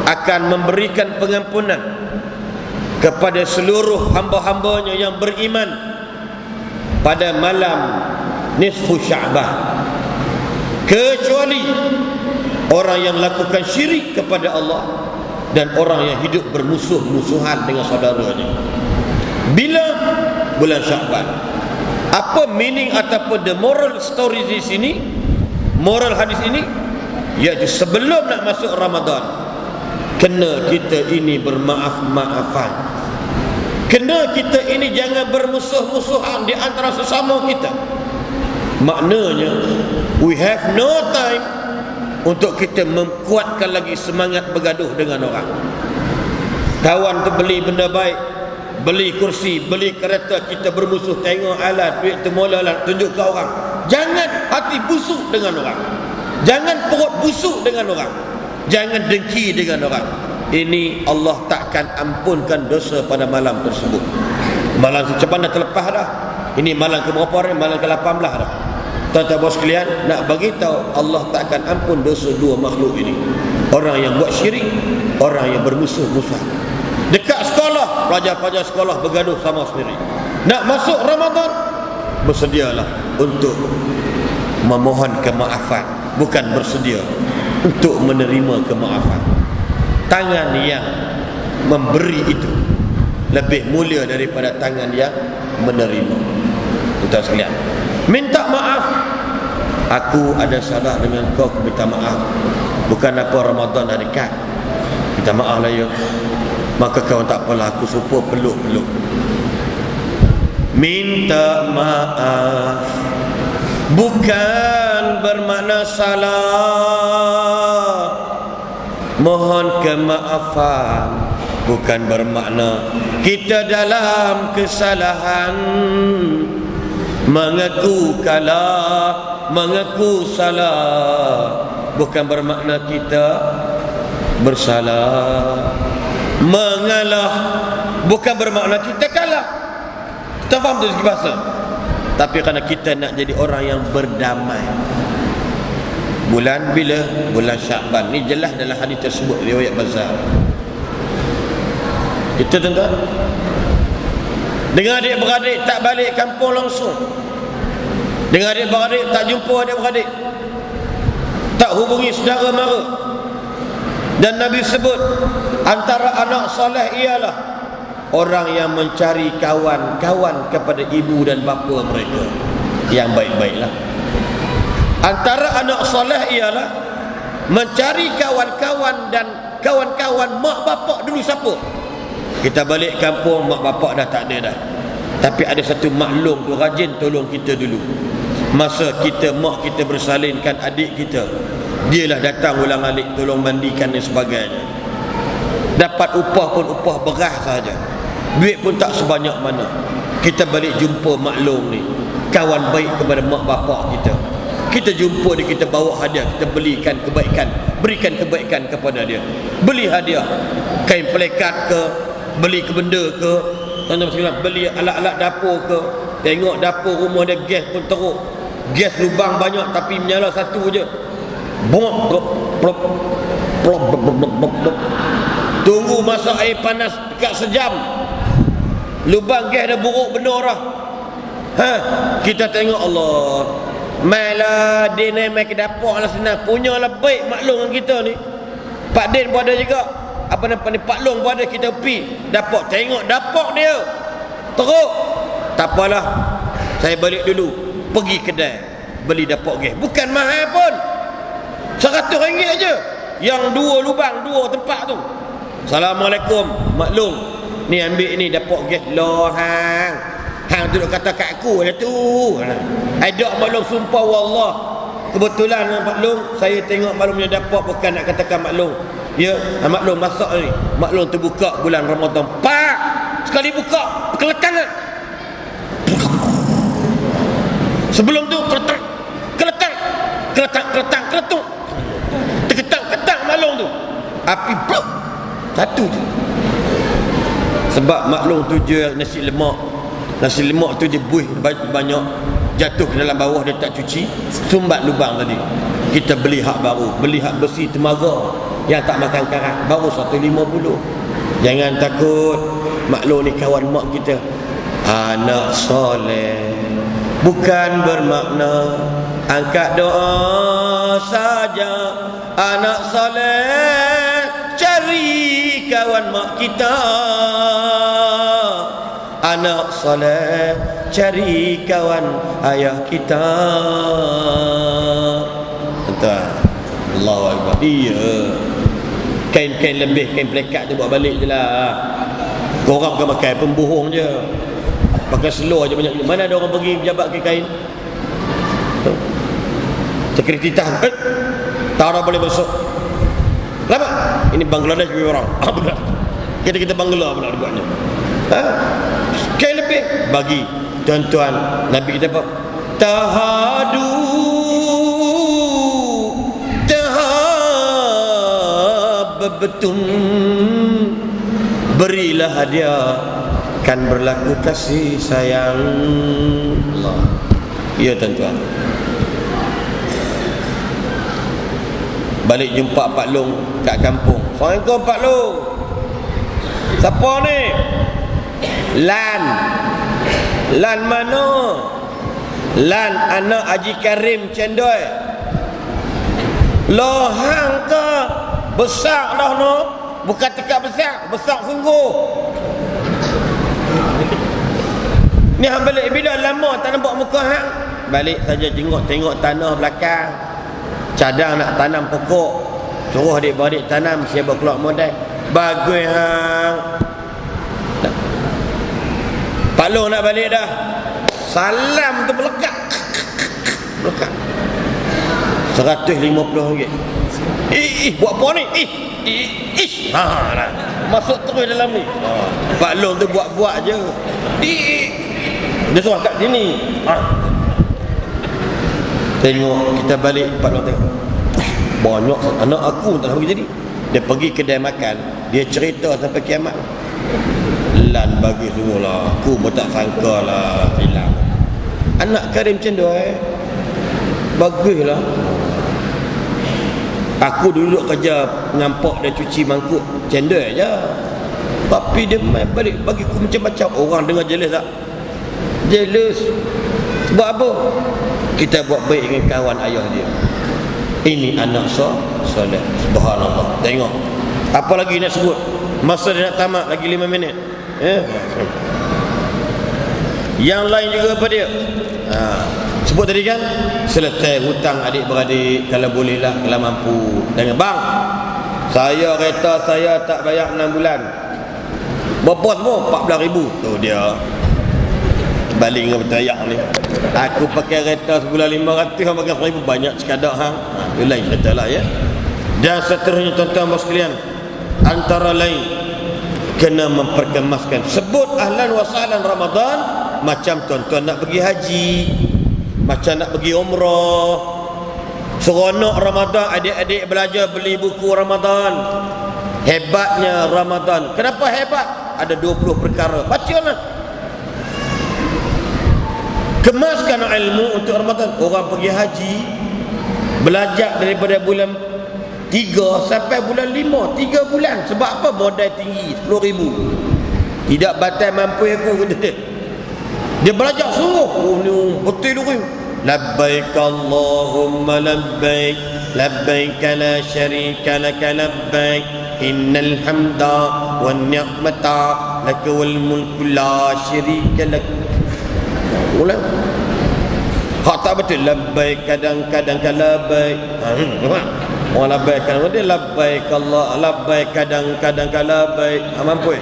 akan memberikan pengampunan kepada seluruh hamba-hambanya yang beriman pada malam nisfu Sya'ban, kecuali orang yang lakukan syirik kepada Allah dan orang yang hidup bermusuh-musuhan dengan saudaranya. Bila? Bulan Sya'ban. Apa meaning ataupun the moral story di sini, moral hadis ini, iaitu sebelum nak masuk Ramadan, kena kita ini bermaaf-maafan. Kena kita ini jangan bermusuh-musuhan di antara sesama kita. Maknanya we have no time untuk kita memkuatkan lagi semangat bergaduh dengan orang. Kawan tu beli benda baik, beli kursi, beli kereta, kita bermusuh, tengok alat, duit termola lah, tunjuk ke orang. Jangan hati busuk dengan orang, jangan perut busuk dengan orang, jangan dengki dengan orang. Ini Allah takkan ampunkan dosa pada malam tersebut. Malam secepat dah terlepas dah. Ini malam ke berapa hari? Malam ke-18 dah. Tuan-tuan bos sekalian, nak bagi tahu Allah takkan ampun dosa dua makhluk ini. Orang yang buat syirik, orang yang bermusuh-musuh. Dekat sekolah, pelajar-pelajar sekolah bergaduh sama sendiri. Nak masuk Ramadan, bersedialah untuk memohon kemaafan, bukan bersedia untuk menerima kemaafan. Tangan yang memberi itu lebih mulia daripada tangan yang menerima. Tuan sekalian, minta maaf. Aku ada salah dengan kau, aku minta maaf. Bukan apa Ramadan dah dekat, minta maaf lah ya. Maka kau tak apalah, aku suruh peluk-peluk. Minta maaf bukan bermakna salah. Mohon kemaafan bukan bermakna kita dalam kesalahan. Mengaku kalah, mengaku salah, bukan bermakna kita bersalah. Mengalah bukan bermakna kita kalah. Kita faham tu segi bahasa. Tapi kerana kita nak jadi orang yang berdamai. Bulan bila? Bulan Syakban. Ni jelas dalam hadis tersebut, riwayat Bazar. Kita tuan-tuan, dengan adik-beradik tak balik kampung langsung, dengan adik-beradik tak jumpa adik-beradik, tak hubungi saudara mara. Dan Nabi sebut antara anak soleh ialah orang yang mencari kawan-kawan kepada ibu dan bapa mereka yang baik-baiklah. Antara anak soleh ialah mencari kawan-kawan dan kawan-kawan mak bapak dulu siapa. Kita balik kampung, mak bapak dah tak ada dah, tapi ada satu maklum tu rajin tolong kita dulu. Masa kita mak kita bersalinkan adik kita, dialah datang ulang alik, tolong mandikan dan sebagainya. Dapat upah pun upah beras saja, duit pun tak sebanyak mana. Kita balik jumpa maklum ni, kawan baik kepada mak bapak kita. Kita jumpa dia, kita bawa hadiah, kita belikan kebaikan, berikan kebaikan kepada dia. Beli hadiah, kain pelekat ke, beli ke benda ke, beli alat-alat dapur ke. Tengok dapur rumah dia gas pun teruk, gas lubang banyak tapi menyala satu je. Tunggu masa air panas dekat sejam, lubang gas dah buruk benar dah. Kita tengok Allah, mailah dia ni main ke dapur lah senang. Punya lah baik maklum dengan kita ni. Pak Din pun ada juga, apa nampak ni, Pak Long pun ada. Kita pergi dapur, tengok dapur dia teruk. Tak apalah, saya balik dulu, pergi kedai beli dapur gas, bukan mahal pun, RM100 aja, yang dua lubang, dua tempat tu. Assalamualaikum maklum, ni ambil ni dapur gas. Loh hang tu kata kat aku lah tu. Ada maklum, sumpah wallah, kebetulan maklum saya tengok maklum punya dapur, bukan nak katakan maklum ya, maklum masak ni, maklum terbuka bulan Ramadan, pak sekali buka keletang. Sebelum tu keletang terketang maklum tu, api blok satu tu. Sebab maklum tu je nasi lemak tu dia buih banyak, jatuh ke dalam bawah, dia tak cuci, sumbat lubang tadi. Kita beli hak baru, beli hak besi temaga yang tak makan karat, baru 150. Jangan takut, maklum ni kawan mak kita, anak soleh. Bukan bermakna angkat doa saja, anak soleh cari kawan mak kita. anak soleh cari kawan ayah kita. Tuan, Allahu Akbar. Iya. Kain-kain lebih, kain pelekat tu buat balik je lah. Korang bukan pakai, pembohong je. Pakai seluar je banyak. Mana ada orang pergi pejabat ke kain? Security tahan. Tak orang boleh masuk. Lama? Ini Bangladesh punya orang. Benar. Kita Bangla pula buatnya. Kain lebih bagi tuan-tuan. Nabi kita apa? Tahadu tahabbatum, berilah hadiah kan berlaku kasih sayang. Allah. Ya tuan-tuan. Balik jumpa Pak Long kat kampung. Assalamualaikum Pak Long. Siapa ni? Lan. Lan mana? Lan anak Haji Karim Cendoi. Lohang ke? Besar dah no. Bukan tekak besar, besar sungguh. Ni hang balik bila lama tak nampak muka hang. Balik saja tengok tanah belakang. Cadang nak tanam pokok. Suruh adik-beradik tanam, siapa keluar modal. Bagus hang. Pak Long nak balik dah. Salam tu melekat. Melekat. RM150. Buat apa ni? Lah. Masuk terus dalam ni. Pak Long tu buat-buat je. Dia suruh kat sini. Tengok kita balik, Pak Long tengok. Banyak anak aku tak tahu jadi. Dia pergi kedai makan, dia cerita sampai kiamat. Lan bagi semualah. Aku pun tak sangka lah hilang. Anak Karim Cendoi baguslah. Aku duduk kerja nampak dia cuci mangkuk Cendoi je. Tapi dia main balik bagi aku macam-macam. Orang dengar jealous tak? Jealous. Sebab apa? Kita buat baik dengan kawan ayah dia. Ini anak soleh. Subhanallah. Tengok. Apa lagi nak sebut? Masa dia nak tamat lagi 5 minit. Yang lain juga apa dia? Sebut tadi kan, selesai hutang adik-beradik, kalau boleh lah, kalau mampu. Dengan bang, saya kereta saya tak bayar 6 bulan. Berapa semua? 14,000. Tu dia balik dengan bertayak ni. Aku pakai kereta sebulan 500, orang pakai 1,000. Banyak sekadar hang. Itu lain cerita lah ya. Dan seterusnya tuan-tuan sekalian, antara lain kena memperkemaskan. Sebut ahlan wa sahlan Ramadan macam tuan-tuan nak pergi haji, macam nak pergi umrah. Seronok Ramadan, adik-adik belajar beli buku Ramadan. Hebatnya Ramadan. Kenapa hebat? Ada 20 perkara. Bacalah. Kemaskan ilmu untuk Ramadan. Orang pergi haji, belajar daripada bulan 3 sampai bulan 5, 3 bulan. Sebab apa? Modal tinggi, 10,000. Tidak batal mampu aku kata dia. Dia belajar sungguh. Oh ni betul tu. Labbaik Allahumma labbaik, labbaik la syarika laka labbaik, innal hamda wan ni'mata laka wal mulku la syarika lak. Ulang. Hak tak betul. Labbaik kadang-kadang labbaik. Orang labbaik kadang dia labbaik Allah, labbaik kadang-kadang labbaik. Mampu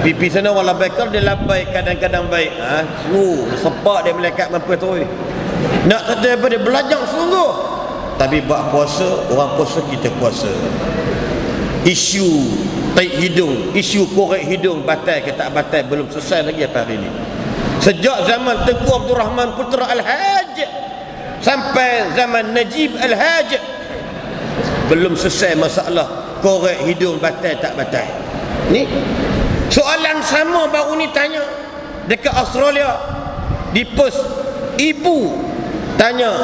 pipi sana orang labbaik dia labbaik kadang-kadang baik. Sepak dia melekat mampu tu. Nak kata apa dia belajar sungguh. Tapi buat puasa, orang puasa kita puasa. Isu taik hidung, isu korek hidung batal ke tak batal belum selesai lagi apa hari ini. Sejak zaman Tengku Abdul Rahman Putra Al-Haj sampai zaman Najib Al-Haj belum selesai masalah korek hidung batal tak batal. Ni soalan sama baru ni tanya dekat Australia di Perth. Ibu tanya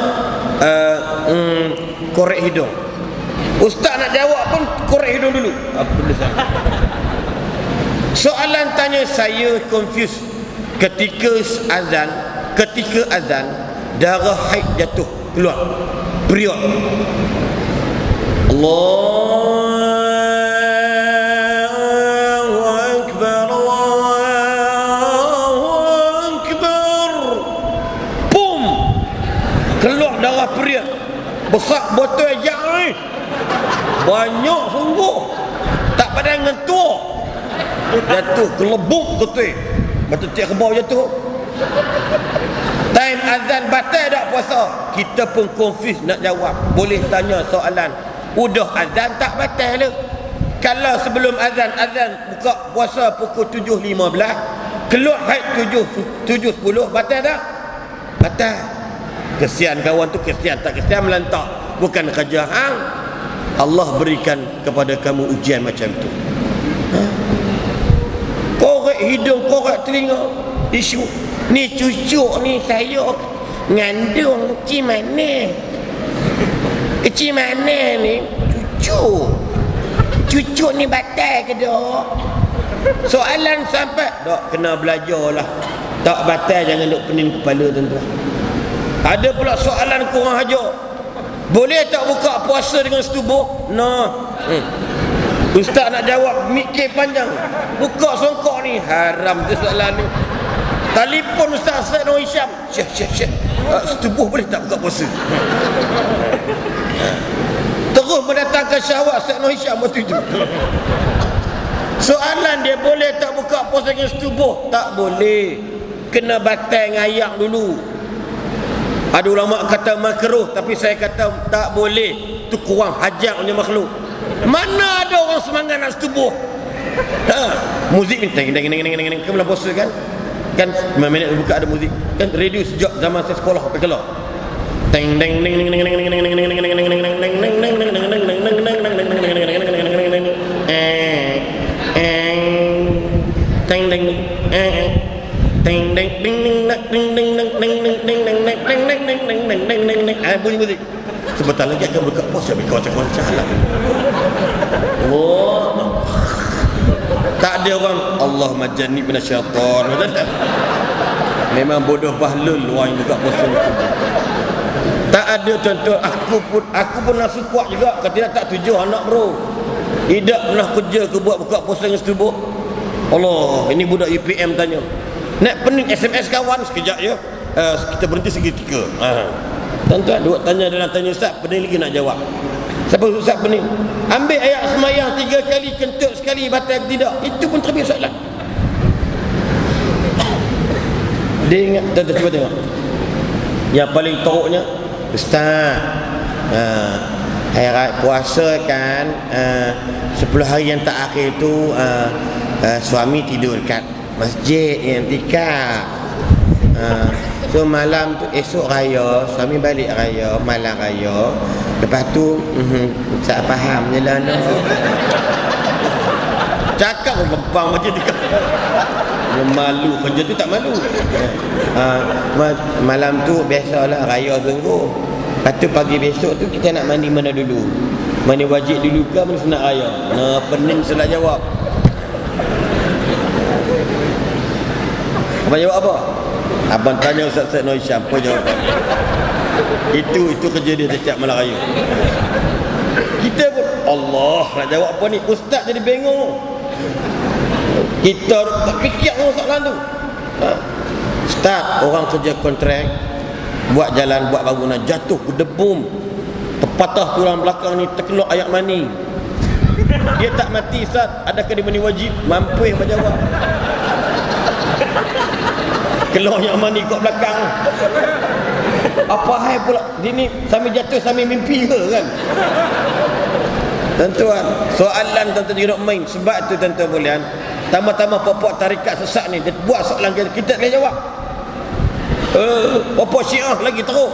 korek hidung. Ustaz nak jawab pun korek hidung dulu. Apa tulisan? Soalan tanya saya confused. Ketika azan darah haid jatuh keluar period. Allahu Akbar, Allahu keluar darah periak, besar botol ajak ni, banyak sungguh, tak pada ngentua, jatuh kelebuk ketul, betul tiap kebau jatuh. Time azan batal tak puasa, kita pun confuse nak jawab. Boleh tanya soalan, udah azan tak batal le? Kalau sebelum azan buka puasa pukul 7.15, keluar haid 7.10, batal tak? Batal. Kesian kawan tu, kesian tak kesian melantak, bukan kerja hang. Allah berikan kepada kamu ujian macam tu. Korek hidung, korek telinga, isu ni cucu ni saya ngandung kecil mana ni cucu ni batal ke dok? Soalan sampai dok, kena belajar lah. Tak batal jangan duk pening kepala tuan-tuan. Ada pula soalan kurang ajar, boleh tak buka puasa dengan setubuh? Ustaz nak jawab mikir panjang, buka songkok ni haram tu soalan ni. Telefon Ustaz Nur Hisham, Syekh setubuh boleh tak buka puasa? Terus mendatangkan syahwat. Ustaz Nur Hisham bersetuju. Soalan dia, boleh tak buka puasa dengan setubuh? Tak boleh, kena batal ngayak dulu. Ada ulama kata makruh, tapi saya kata tak boleh, tu kurang hajat punya makhluk. Mana ada orang semangat nak setubuh? Muzik ni ke bulan puasa kan? Kan 5 minit buka ada muzik. Kan radio sejak zaman saya sekolah sampai keluar. Teng deng deng deng deng deng deng deng deng deng deng deng deng bunyi muzik. Sebentar lagi akan buka puasa berkocak-kocak lah. Oh, tak ada orang Allah majani minasyaitan. Memang bodoh bahlul orang yang buka puasa itu. Tak ada tuan-tuan. Aku pun nasi kuat juga. Kalau tak 7 anak bro. Tidak pernah kerja ke buat buka puasa dengan setubuh. Allah, ini budak UPM tanya. Nak pening SMS kawan sekejap ya. Kita berhenti seketika. Tuan-tuan duk tanya dalam tanya Ustaz, pening lagi nak jawab. Siapa Ustaz pening? Ambil ayat semayang 3 kali, kentut sekali, batal tidak? Itu pun terbiasa soalan. Dia ingat, tuan-tuan cuba tengok. Yang paling teruknya, Ustaz, hari raya puasa kan, 10 hari yang terakhir tu suami tidur kat masjid yang tikar. So malam tu, esok raya suami balik raya, malam raya. Lepas tu tak faham je lah no. Cakap lempang macam tu. Malu, kerja tu tak malu. Malam tu biasalah raya sungguh. Lepas tu pagi besok tu kita nak mandi mana dulu? Mandi wajib dulu ke mandi sunat raya? Pening salah jawab. Abang jawab apa? Abang tanya Ustaz Nur Hisham, apa jawapan? Itu kerja dia setiap malam raya. Kita pun Allah nak jawab apa ni? Ustaz jadi bengong. Kita tak fikir soalan tu. Ustaz, orang kerja kontrak, buat jalan, buat bangunan, jatuh berdebum, terpatah tulang belakang ni, terkeluar ayak mani. Dia tak mati Ustaz, adakah dia mani wajib? Mampu menjawab. Keluar yang mani kat belakang. Apa hai pula dia ni, sambil jatuh sambil mimpi ke kan? Tuan-tuan, soalan tuan-tuan tidak main. Sebab tu tuan-tuan boleh tambah-tambah pokok tarikat sesat ni, dia buat soalan kita tak boleh jawab. Pokok Syiah lagi teruk.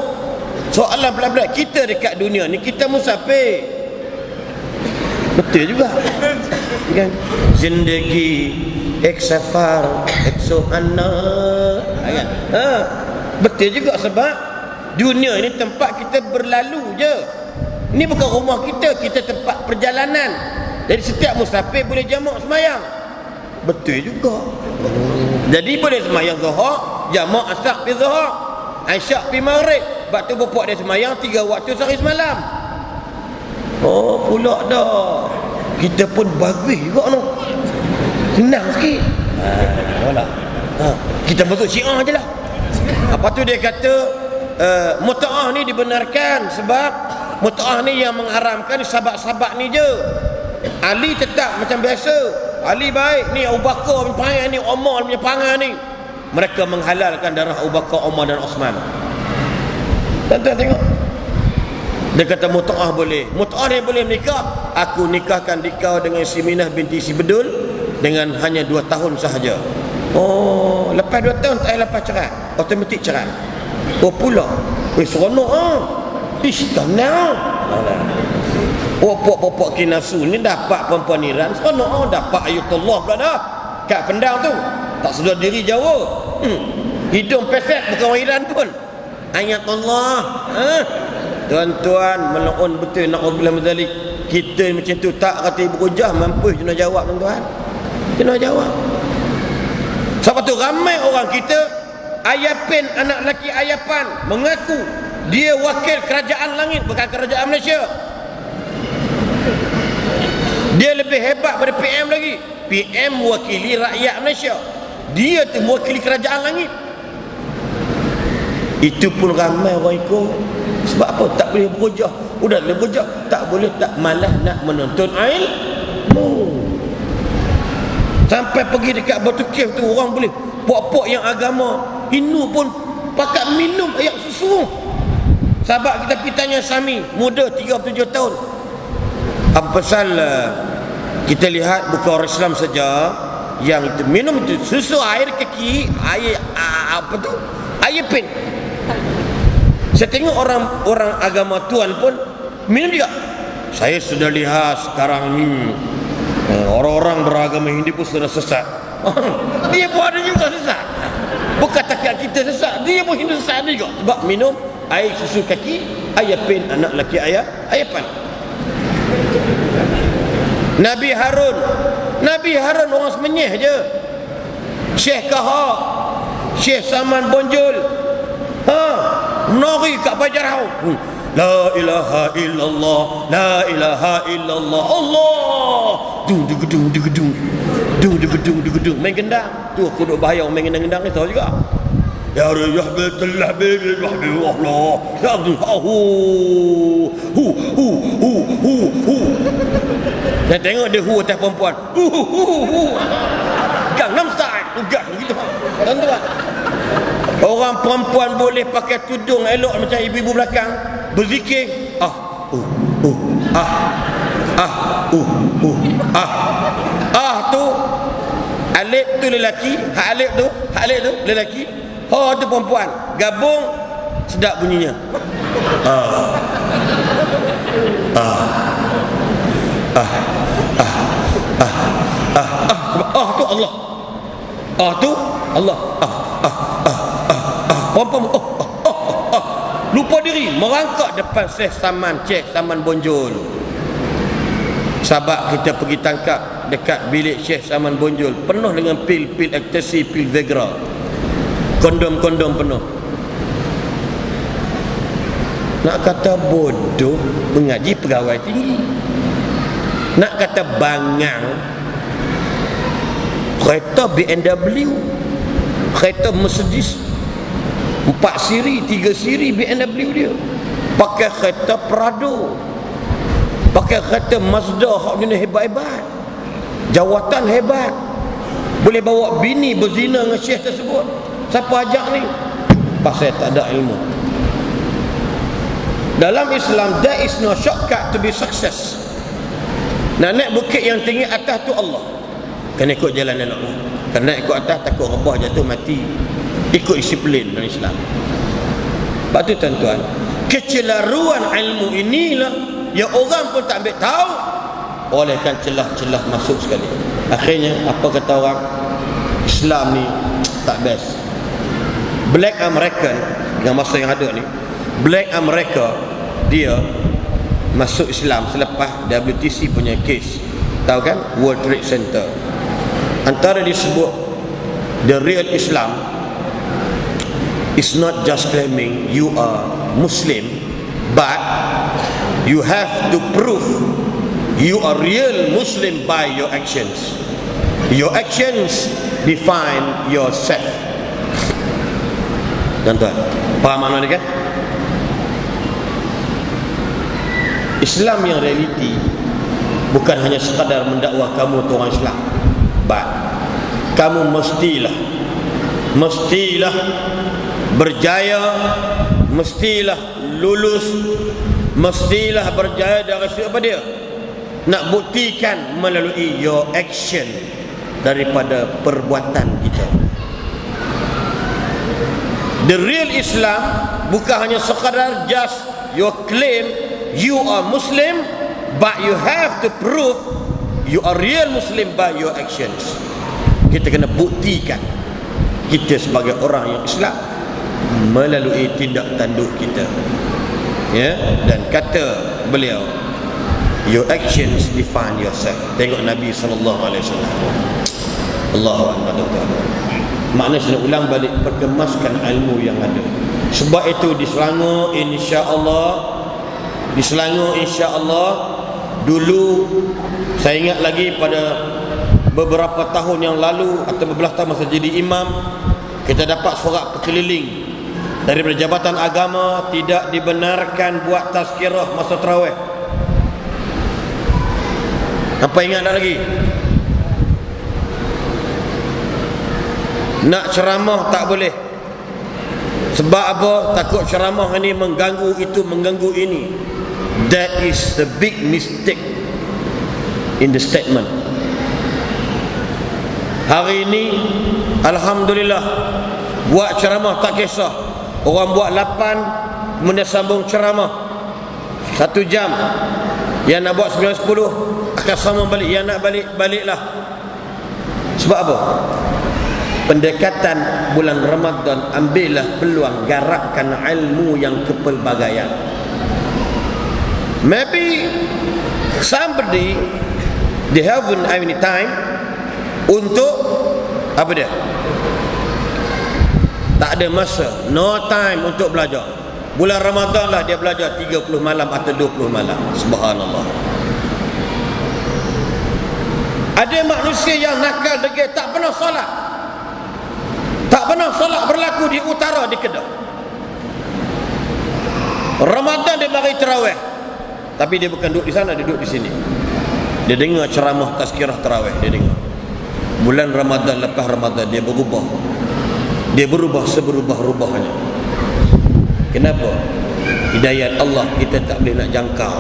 Soalan pelan-pelan. Kita dekat dunia ni kita musafir. Betul juga kan? Zindagi ek safar ek suhana kan? Betul juga, sebab dunia ini tempat kita berlalu je. Ini bukan rumah kita, kita tempat perjalanan. Jadi setiap musafir boleh jamak semayang. Betul juga. Jadi boleh semayang zuhur, jamak asar pi zuhur, isyak pi maghrib. Sebab tu bapak dia semayang 3 waktu sehari semalam. Oh pula dah. Kita pun bagus juga no. Senang sikit. Kita masuk Syiah je lah. Apa tu dia kata mut'ah ni dibenarkan sebab mut'ah ni yang mengharamkan sahabat-sahabat ni je. Ali tetap macam biasa. Ali baik, ni Abu Bakar punya perangai ni, Umar punya perangai ni. Mereka menghalalkan darah Abu Bakar, Umar dan Osman. Tuan-tuan tengok. Dia kata mut'ah boleh. Mut'ah ni boleh menikah. Aku nikahkan dikau dengan si Minah binti si Bedul dengan hanya 2 tahun sahaja. Oh, lepas 2 tahun tak lepas cerai. Automatik cerai. Oh pula. Seronok ah. Ish, tenang. Oh, pok-pok kinasu ni dapat perempuan Iran. Seronok ah, dapat ayatullah pula dah. Kat Pendang tu. Tak sedar diri Jawa. Hidung pesek bukan orang Iran pun. Ayatullah. Tuan-tuan, melon betul na'udzubillah min zalik. Kita macam tu tak kata Ibu Hujah mampu kena jawab tuan-tuan. Kena jawab. Sebab tu ramai orang kita Ayapin, anak lelaki Ayapan mengaku dia wakil kerajaan langit, bukan kerajaan Malaysia. Dia lebih hebat pada PM lagi. PM mewakili rakyat Malaysia, dia tu mewakili kerajaan langit. Itu pun ramai orang ikut. Sebab apa? Tak boleh berhujah. Udah boleh berhujah, tak boleh, tak malas nak menuntut ilmu. Sampai pergi dekat Batu Cave tu, orang boleh pok-pok yang agama Hindu pun pakat minum air susu. Sahabat kita pergi tanya Sami, muda 37 tahun. Apa pasal kita lihat bukan orang Islam saja yang itu minum itu susu air kaki, air apa tu? Air pin. Saya tengok orang agama Tuhan pun minum juga. Saya sudah lihat sekarang ni orang-orang beragama Hindu pun sudah sesat. Dia pun ada juga sesat. Bukan takat kita sesat, dia pun Hindu sesat juga. Sebab minum air susu kaki, air pin anak lelaki ayah, air pan. Nabi Harun orang semenyih je. Syekh Kahak, Syekh Saman Bonjol, menari kat Bajarau. La ilaha illallah, la ilaha illallah, Allah. Dung main gendang. Tu aku duk bahaya main gendang-gendang ni tahu juga. Ya rahmatallah bil Allah. Ya hu. Dan tengok dia hu atas perempuan. Gangnam Style. Enggak begitu. Tuan-tuan. Orang perempuan boleh pakai tudung elok macam ibu-ibu belakang, berzikir tu alif tu lelaki, alif tu lelaki, tu perempuan, gabung sedap bunyinya. Tu Allah. Tu Allah. Perempuan lupa diri, merangkak depan Syekh Saman Bonjol. Sahabat kita pergi tangkap dekat bilik Syekh Saman Bonjol, penuh dengan pil ecstasy, pil Viagra, kondom penuh. Nak kata bodoh mengaji pegawai tinggi, nak kata bangang kereta BMW, kereta Mercedes 4 siri 3 siri BMW dia, pakai kereta Prado, pakai kereta Mazda hak jenis hebat-hebat, jawatan hebat, boleh bawa bini berzina dengan syekh tersebut. Siapa ajak ni? Pasal tak ada ilmu. Dalam Islam there is no shortcut to be success. Nak naik bukit yang tinggi atas tu Allah, kena ikut jalan elok. Kena ikut atas takut rebah jatuh mati. Ikut disiplin dalam Islam. Sebab tu tuan-tuan, kecelaruan ilmu inilah yang orang pun tak ambil tahu, olehkan celah-celah masuk sekali. Akhirnya apa kata orang, Islam ni tak best. Black American yang masa yang ada ni, Black America, dia masuk Islam selepas WTC punya case, tahu kan, World Trade Center. Antara disebut the real Islam is not just claiming you are Muslim, but you have to prove you are real Muslim by your actions. Your actions define yourself. Tuan-tuan, faham makna ni kan? Islam yang realiti bukan hanya sekadar mendakwa kamu tu orang Islam, but kamu mestilah berjaya, mestilah lulus, mestilah berjaya dari apa dia nak buktikan melalui your action, daripada perbuatan kita. The real Islam bukan hanya sekadar just your claim you are Muslim, but you have to prove you are real Muslim by your actions. Kita kena buktikan kita sebagai orang yang Islam melalui tindak tanduk kita, ya. Dan kata beliau, your actions define yourself. Tengok Nabi SAW. Allahu Akbar. Makna saya ulang balik, perkemaskan ilmu yang ada. Sebab itu di Selangor insya-Allah dulu saya ingat lagi pada beberapa tahun yang lalu atau beberapa tahun masa jadi imam, kita dapat surat berkeliling daripada Jabatan Agama tidak dibenarkan buat tazkirah masa tarawih. Apa ingat tak lagi? Nak ceramah tak boleh. Sebab apa? Takut ceramah ini mengganggu itu, mengganggu ini. That is the big mistake in the statement. Hari ini alhamdulillah buat ceramah tak kisah. Orang buat 8 kemudian sambung ceramah 1 jam. Yang nak buat 9-10 akan sambung balik. Yang nak baliklah. Sebab apa? Pendekatan bulan Ramadan, ambillah peluang, garakkan ilmu yang kepelbagaian. Maybe somebody they haven't any time untuk apa dia? Tak ada masa, no time untuk belajar. Bulan Ramadan lah dia belajar 30 malam atau 20 malam. Subhanallah. Ada manusia yang nakal degil, tak pernah solat. Tak pernah solat berlaku di utara di Kedah. Ramadan dia mari tarawih, tapi dia bukan duduk di sana, dia duduk di sini. Dia dengar ceramah tazkirah tarawih, dia dengar. Bulan Ramadan lepas Ramadan dia berubah. Dia berubah seberubah-rubahnya. Kenapa? Hidayat Allah kita tak boleh nak jangkau.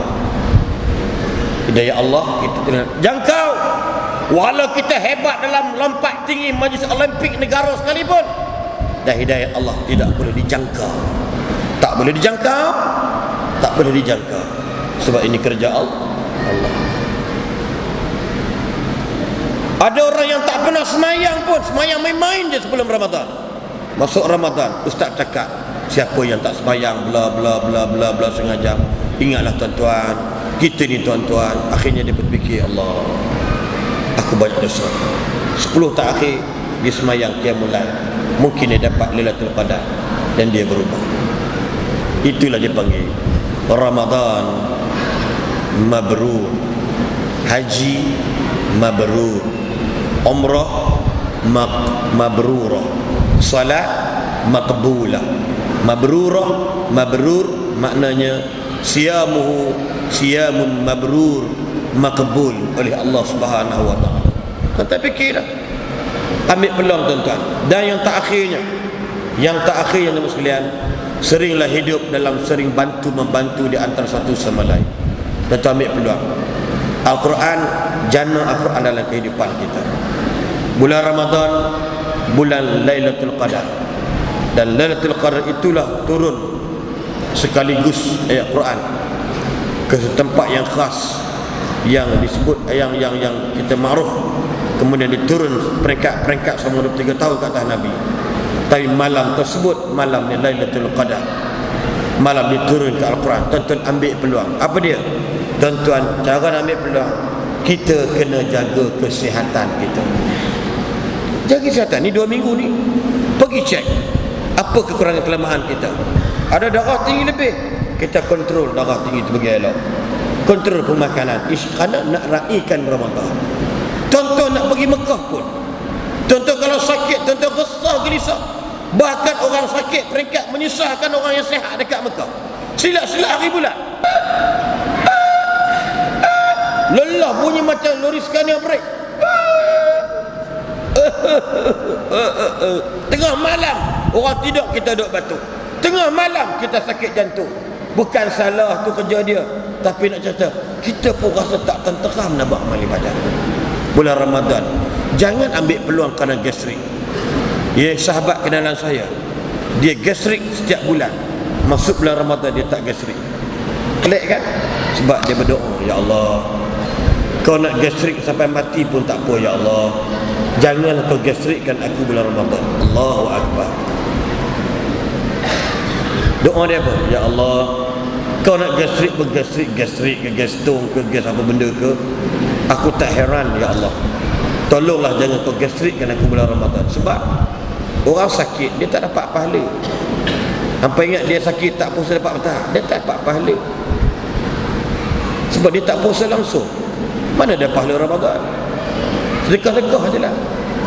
Hidayat Allah kita tak boleh nak jangkau. Walau kita hebat dalam lompat tinggi majlis Olimpik negara sekalipun, dan hidayat Allah tidak boleh dijangkau. Tak boleh dijangkau. Tak boleh dijangkau. Sebab ini kerja Allah. Ada orang yang tak pernah semayang pun, semayang main-main je sebelum Ramadan. Masuk Ramadan, ustaz cakap, siapa yang tak semayang bla bla bla bla bla setengah jam. Ingatlah tuan-tuan, kita ni tuan-tuan. Akhirnya dia berfikir, Allah, aku banyak dosa. 10 tak akhir dia semayang qiyamul lail, mungkin dia dapat Lailatul Qadar dan dia berubah. Itulah dia panggil Ramadan mabrur, haji mabrur, umrah mabrurah, salat maqbulah. Mabrur maknanya siyamun mabrur, maqbul oleh Allah Subhanahu wa taala. Tuan-tuan fikirlah, ambil peluang tuan-tuan. Dan yang tak akhirnya tuan-tuan sekalian, seringlah hidup dalam sering bantu-membantu di antara satu sama lain. Tuan-tuan ambil peluang. Al-Quran, jana Al-Quran dalam kehidupan kita. Bulan Ramadan, bulan Lailatul Qadar. Dan Lailatul Qadar itulah turun sekaligus ayat Quran ke tempat yang khas, yang disebut yang kita makruf, kemudian diturun peringkat selama 23 tahun ke atas Nabi. Tapi malam tersebut malamnya Lailatul Qadar, malam diturun ke Al-Quran. Tuan-tuan ambil peluang. Apa dia? Tuan-tuan, cara ambil peluang, kita kena jaga kesihatan kita. Jaga kesihatan ni 2 minggu ni, pergi cek apa kekurangan kelemahan kita. Ada darah tinggi lebih, kita kontrol darah tinggi itu bagi elok. Kontrol pemakanan, kerana nak raikan Ramadan. Tuan-tuan nak pergi Mekah pun, tuan-tuan kalau sakit, tuan-tuan resah gelisah. Bahkan orang sakit peringkat menyusahkan orang yang sihat dekat Mekah. Silap-silap hari bulan. macam lori Scania break. Tengah malam orang tidur kita duduk batuk. Tengah malam kita sakit jantung. Bukan salah tu kerja dia, tapi nak cerita kita pun rasa tak tenteram nak buat amal ibadat. Bulan Ramadan jangan ambil peluang kerana gastrik. Ya, sahabat kenalan saya, dia gastrik setiap bulan. Masuk bulan Ramadan dia tak gastrik. Kelik kan? Sebab dia berdoa, ya Allah, kau nak gastrik sampai mati pun tak apa, ya Allah, janganlah kau gastrikkan aku bulan Ramadan. Allahu Akbar. Doa dia apa? Ya Allah, kau nak gastrik ke gastung ke gas apa benda ke, aku tak heran, ya Allah, tolonglah jangan kau gastrikkan aku bulan Ramadan. Sebab orang sakit dia tak dapat pahala. Sampai ingat dia sakit tak puasa dapat petang, dia tak dapat pahala. Sebab dia tak puasa langsung. Mana ada pahala Ramadan? Sedekah-sedekah je lah.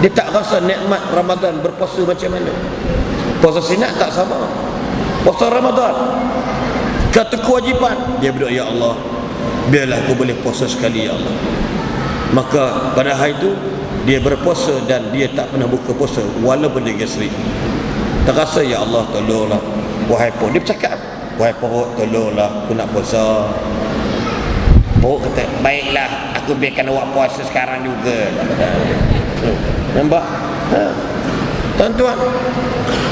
Dia tak rasa nikmat Ramadan berpuasa macam mana. Puasa sunat tak sama. Puasa Ramadan kata kewajipan, dia berdoa, ya Allah, biarlah aku boleh puasa sekali, ya Allah. Maka pada hari itu dia berpuasa dan dia tak pernah buka puasa walaupun dia gastrik. Terasa, ya Allah tolonglah, wahai perut. Dia bercakap, wahai perut tolonglah, aku nak puasa. Perut kata, baiklah, aku biarkan awak puasa sekarang juga. Nampak? Tuan-tuan,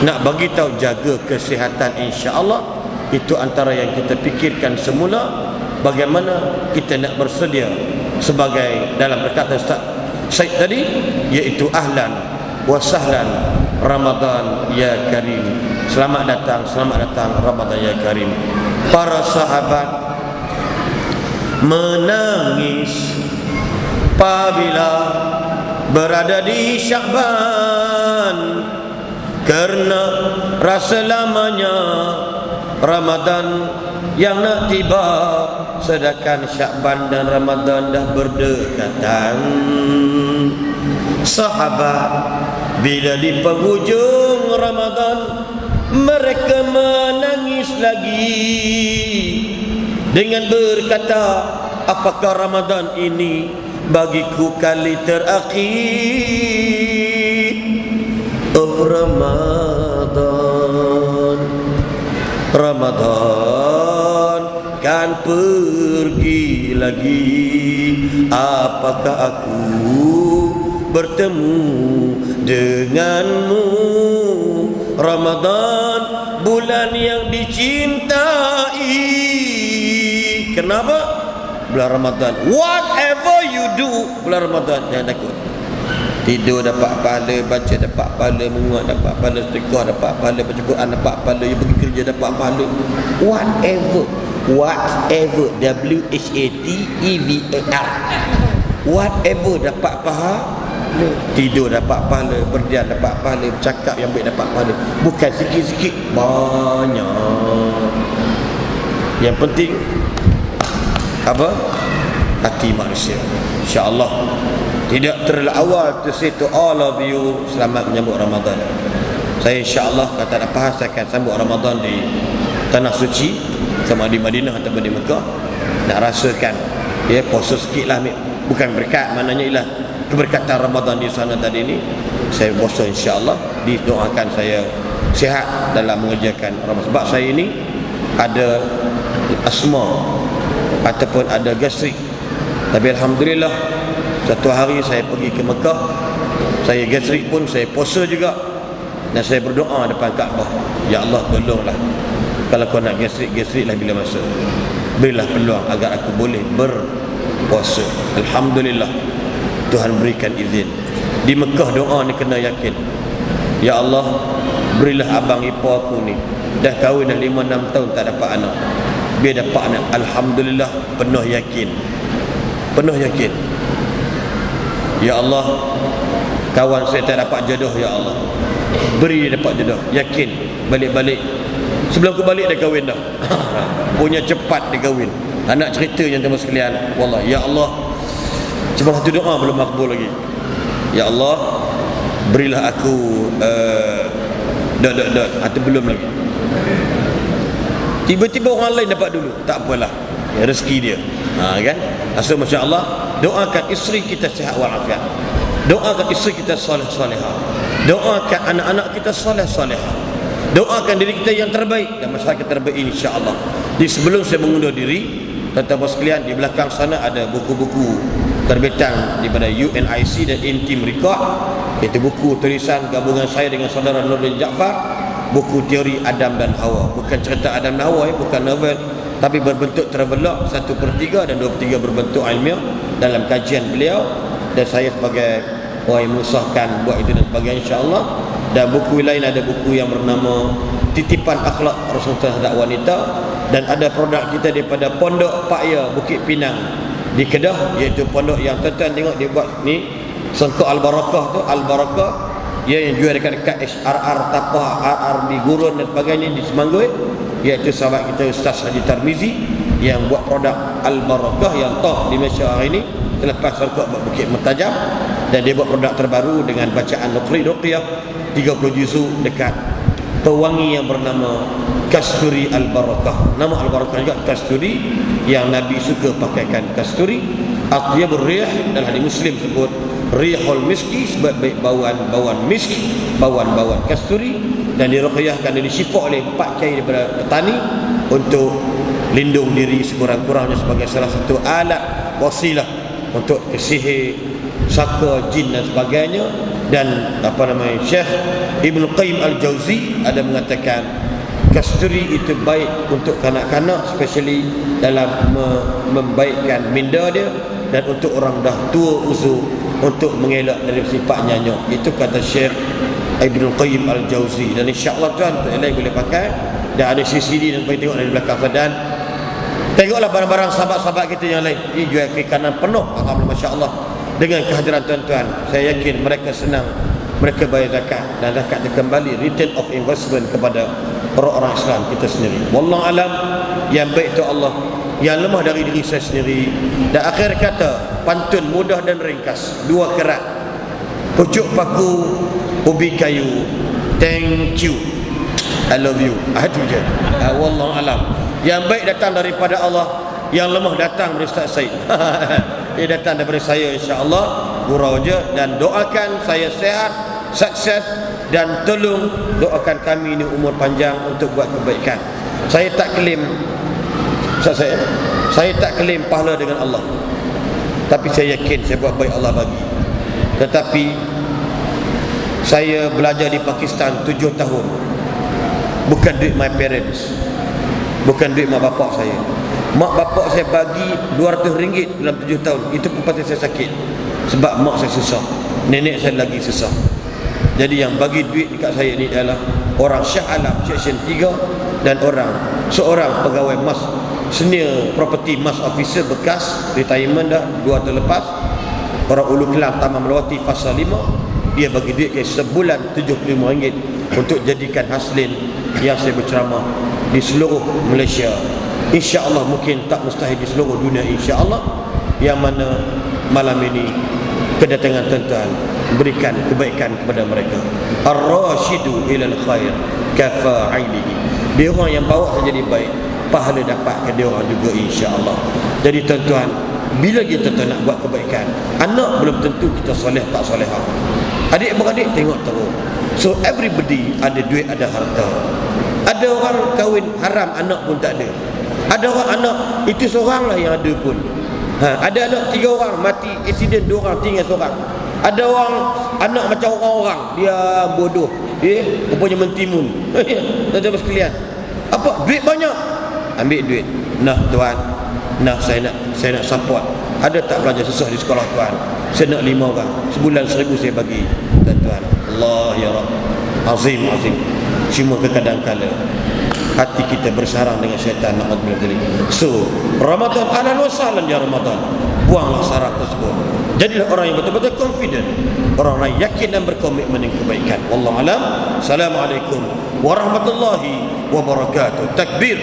nak bagi tahu jaga kesihatan, insya-Allah itu antara yang kita fikirkan semula. Bagaimana kita nak bersedia sebagai dalam perkataan Ustaz Syed tadi, iaitu ahlan wa sahlan Ramadan ya Karim. Selamat datang Ramadan ya Karim. Para sahabat menangis apabila berada di Syakban, kerana rasa lamanya Ramadan yang nak tiba, sedangkan Syakban dan Ramadan dah berdekatan. Sahabat bila di penghujung Ramadan mereka menangis lagi dengan berkata, apakah Ramadan ini bagiku kali terakhir? Oh Ramadan kan pergi lagi, apakah aku bertemu denganmu? Ramadan bulan yang dicintai. Kenapa? Bulan Ramadan, whatever you do bulan Ramadan, jangan takut. Tidur dapat pahala, baca dapat pahala, menguat dapat pahala, sedekah dapat pahala, baca Quran dapat pahala, you pergi kerja dapat pahala. Whatever WHATEVER, whatever dapat pahala. Tidur dapat pahala, berdiam dapat pahala, bercakap yang baik dapat pahala. Bukan sikit-sikit, banyak. Yang penting apa? Hati manusia. InsyaAllah tidak terlalu awal to say to all of you, selamat menyambut Ramadan. Saya insyaAllah kata dapat saya akan sambut Ramadan di Tanah Suci, sama di Madinah atau di Mekah. Nak rasakan, ya, puasa sikit lah, bukan berkat, maknanya ialah keberkatan Ramadan di sana tadi ni. Saya puasa insyaAllah, didoakan saya sihat dalam mengerjakan Ramadan. Sebab saya ini ada asma ataupun ada gastrik. Tapi alhamdulillah, satu hari saya pergi ke Mekah, saya gastrik pun saya puasa juga, dan saya berdoa depan Kaabah, ya Allah tolonglah, kalau kau nak gastrik lah bila masa, berilah peluang agar aku boleh berpuasa. Alhamdulillah, Tuhan berikan izin. Di Mekah doa ni kena yakin. Ya Allah, berilah abang ipar aku ni dah kahwin dah 5-6 tahun tak dapat anak, biar dapat anak. Alhamdulillah, penuh yakin. Ya Allah, kawan saya tak dapat jodoh, ya Allah beri dia dapat jodoh. Yakin, balik-balik sebelum aku balik dia kahwin dah. Punya cepat dia kahwin. Anak cerita yang teman sekalian, wallah, ya Allah, cuma satu doa belum makbul lagi. Ya Allah, berilah aku atau belum lagi. Tiba-tiba orang lain dapat dulu, tak apalah, rezeki dia. Kan? Asal masya-Allah, doakan isteri kita sihat walafiat. Doakan isteri kita soleh-solehah. Doakan anak-anak kita soleh-solehah. Doakan diri kita yang terbaik dan masyarakat terbaik insya-Allah. Di sebelum saya mengundur diri, tuan-tuan sekalian, di belakang sana ada buku-buku terbitan daripada UNIC dan Intim Record. Itu buku tulisan gabungan saya dengan saudara Nurdin Jaafar, buku teori Adam dan Hawa. Bukan cerita Adam dan Hawa, bukan novel, tapi berbentuk travelog 1/3 dan 2/3 berbentuk ilmiah dalam kajian beliau, dan saya sebagai orang yang mengusahakan buat itu dan sebagainya insya-Allah. Dan buku lain ada buku yang bernama Titipan Akhlak Rasulullah terhadap Wanita, dan ada produk kita daripada Pondok Pak Ya Bukit Pinang di Kedah, iaitu pondok yang tuan-tuan tengok dia buat ni songkok Al-Barakah tu, Al-Barakah ya, yang jual dekat HRR Tapah, RR di Gurun dan sebagainya di Semanggut, iaitu sahabat kita Ustaz Haji Tarmizi yang buat produk Al-Barakah yang top di Malaysia hari ini selepas songkok Bukit Mertajam. Dan dia buat produk terbaru dengan bacaan Ruqyah 30 juzuk dekat pewangi yang bernama Kasturi Al-Barakah. Nama Al-Barakah juga Kasturi, yang Nabi suka pakaikan kasturi. Atyabur rih, dalam hadis Muslim sebut rihul miski, sebab baik bauan miski, bauan kasturi. Dan diruqyahkan dan disipak oleh 4 kiai daripada petani untuk lindung diri sekurang-kurangnya sebagai salah satu alat wasilah untuk sihir, saka, jin dan sebagainya. Dan Syekh Ibn Qayyim Al-Jauzi ada mengatakan kasturi itu baik untuk kanak-kanak, especially dalam membaikkan minda dia, dan untuk orang dah tua uzur untuk mengelak dari sifat nyanyuk. Itu kata Syekh Ibn Qayyim Al-Jauzi. Dan insya-Allah tuan lain boleh pakai, dan ada CCD dan boleh tengok dari belakang. Dan tengoklah barang-barang sahabat-sahabat kita yang lain, ini jual kiri kanan penuh, alhamdulillah masya-Allah. Dengan kehadiran tuan-tuan, saya yakin mereka senang, mereka bayar zakat, dan zakat itu kembali return of investment kepada orang-orang Islam kita sendiri. Wallahu alam, yang baik itu Allah, yang lemah dari diri saya sendiri. Dan akhir kata, pantun mudah dan ringkas, 2 kerat, pucuk paku, ubi kayu, thank you, I love you. Itu je. Wallahu alam. Yang baik datang daripada Allah, yang lemah datang dari Ustaz Said. Dia datang daripada saya insya-Allah, gurau je. Dan doakan saya sehat, sukses, dan tolong doakan kami ini umur panjang untuk buat kebaikan. Saya tak klaim saya tak klaim pahala dengan Allah, tapi saya yakin saya buat baik Allah bagi. Tetapi saya belajar di Pakistan 7 tahun, bukan duit my parents, bukan duit mak bapak saya. Mak bapak saya bagi RM200 dalam 7 tahun. Itu pun pasal saya sakit, sebab mak saya susah, nenek saya lagi susah. Jadi yang bagi duit dekat saya ni adalah orang Shah Alam Section 3 dan seorang pegawai mas, senior property mas officer bekas, retirement dah 2 tahun lepas, orang Ulu Kelang Taman Melawati Fasa 5. Dia bagi duit ke sebulan RM75 untuk jadikan haslin yang saya berceramah di seluruh Malaysia. InsyaAllah, mungkin tak mustahil di seluruh dunia insyaAllah. Yang mana malam ini kedatangan tuan-tuan berikan kebaikan kepada mereka. Ar-rasyidu ilal khair kafa'ilihi. Dia orang yang bawa saya jadi baik, pahala dapat ke dia orang juga insyaAllah. Jadi tuan-tuan, bila kita nak buat kebaikan, anak belum tentu kita soleh tak solehah, adik-beradik tengok terus. So everybody ada duit, ada harta. Ada orang kahwin haram, anak pun tak ada. Ada orang anak itu seorang lah yang ada pun. Ada anak 3 orang mati accident, 2 orang tinggal seorang. Ada orang anak macam orang-orang, dia bodoh, rupanya mentimun. Tuan-tuan sekalian, apa duit banyak, ambil duit. Nah tuan, nah saya nak support. Ada tak pelajar susah di sekolah tuan? Saya nak 5 orang, sebulan 1000 saya bagi. Tuan-tuan, Allah ya Rabb, azim. Cuma kadang-kala hati kita bersarang dengan syaitan, na'udzubillah dari. So Ramadan, ahlan wa sahlan ya Ramadan, buanglah sarang tersebut. Jadilah orang yang betul-betul confident, orang yang yakin dan berkomitmen dengan kebaikan. Wallahu alam. Assalamualaikum warahmatullahi wabarakatuh. Takbir.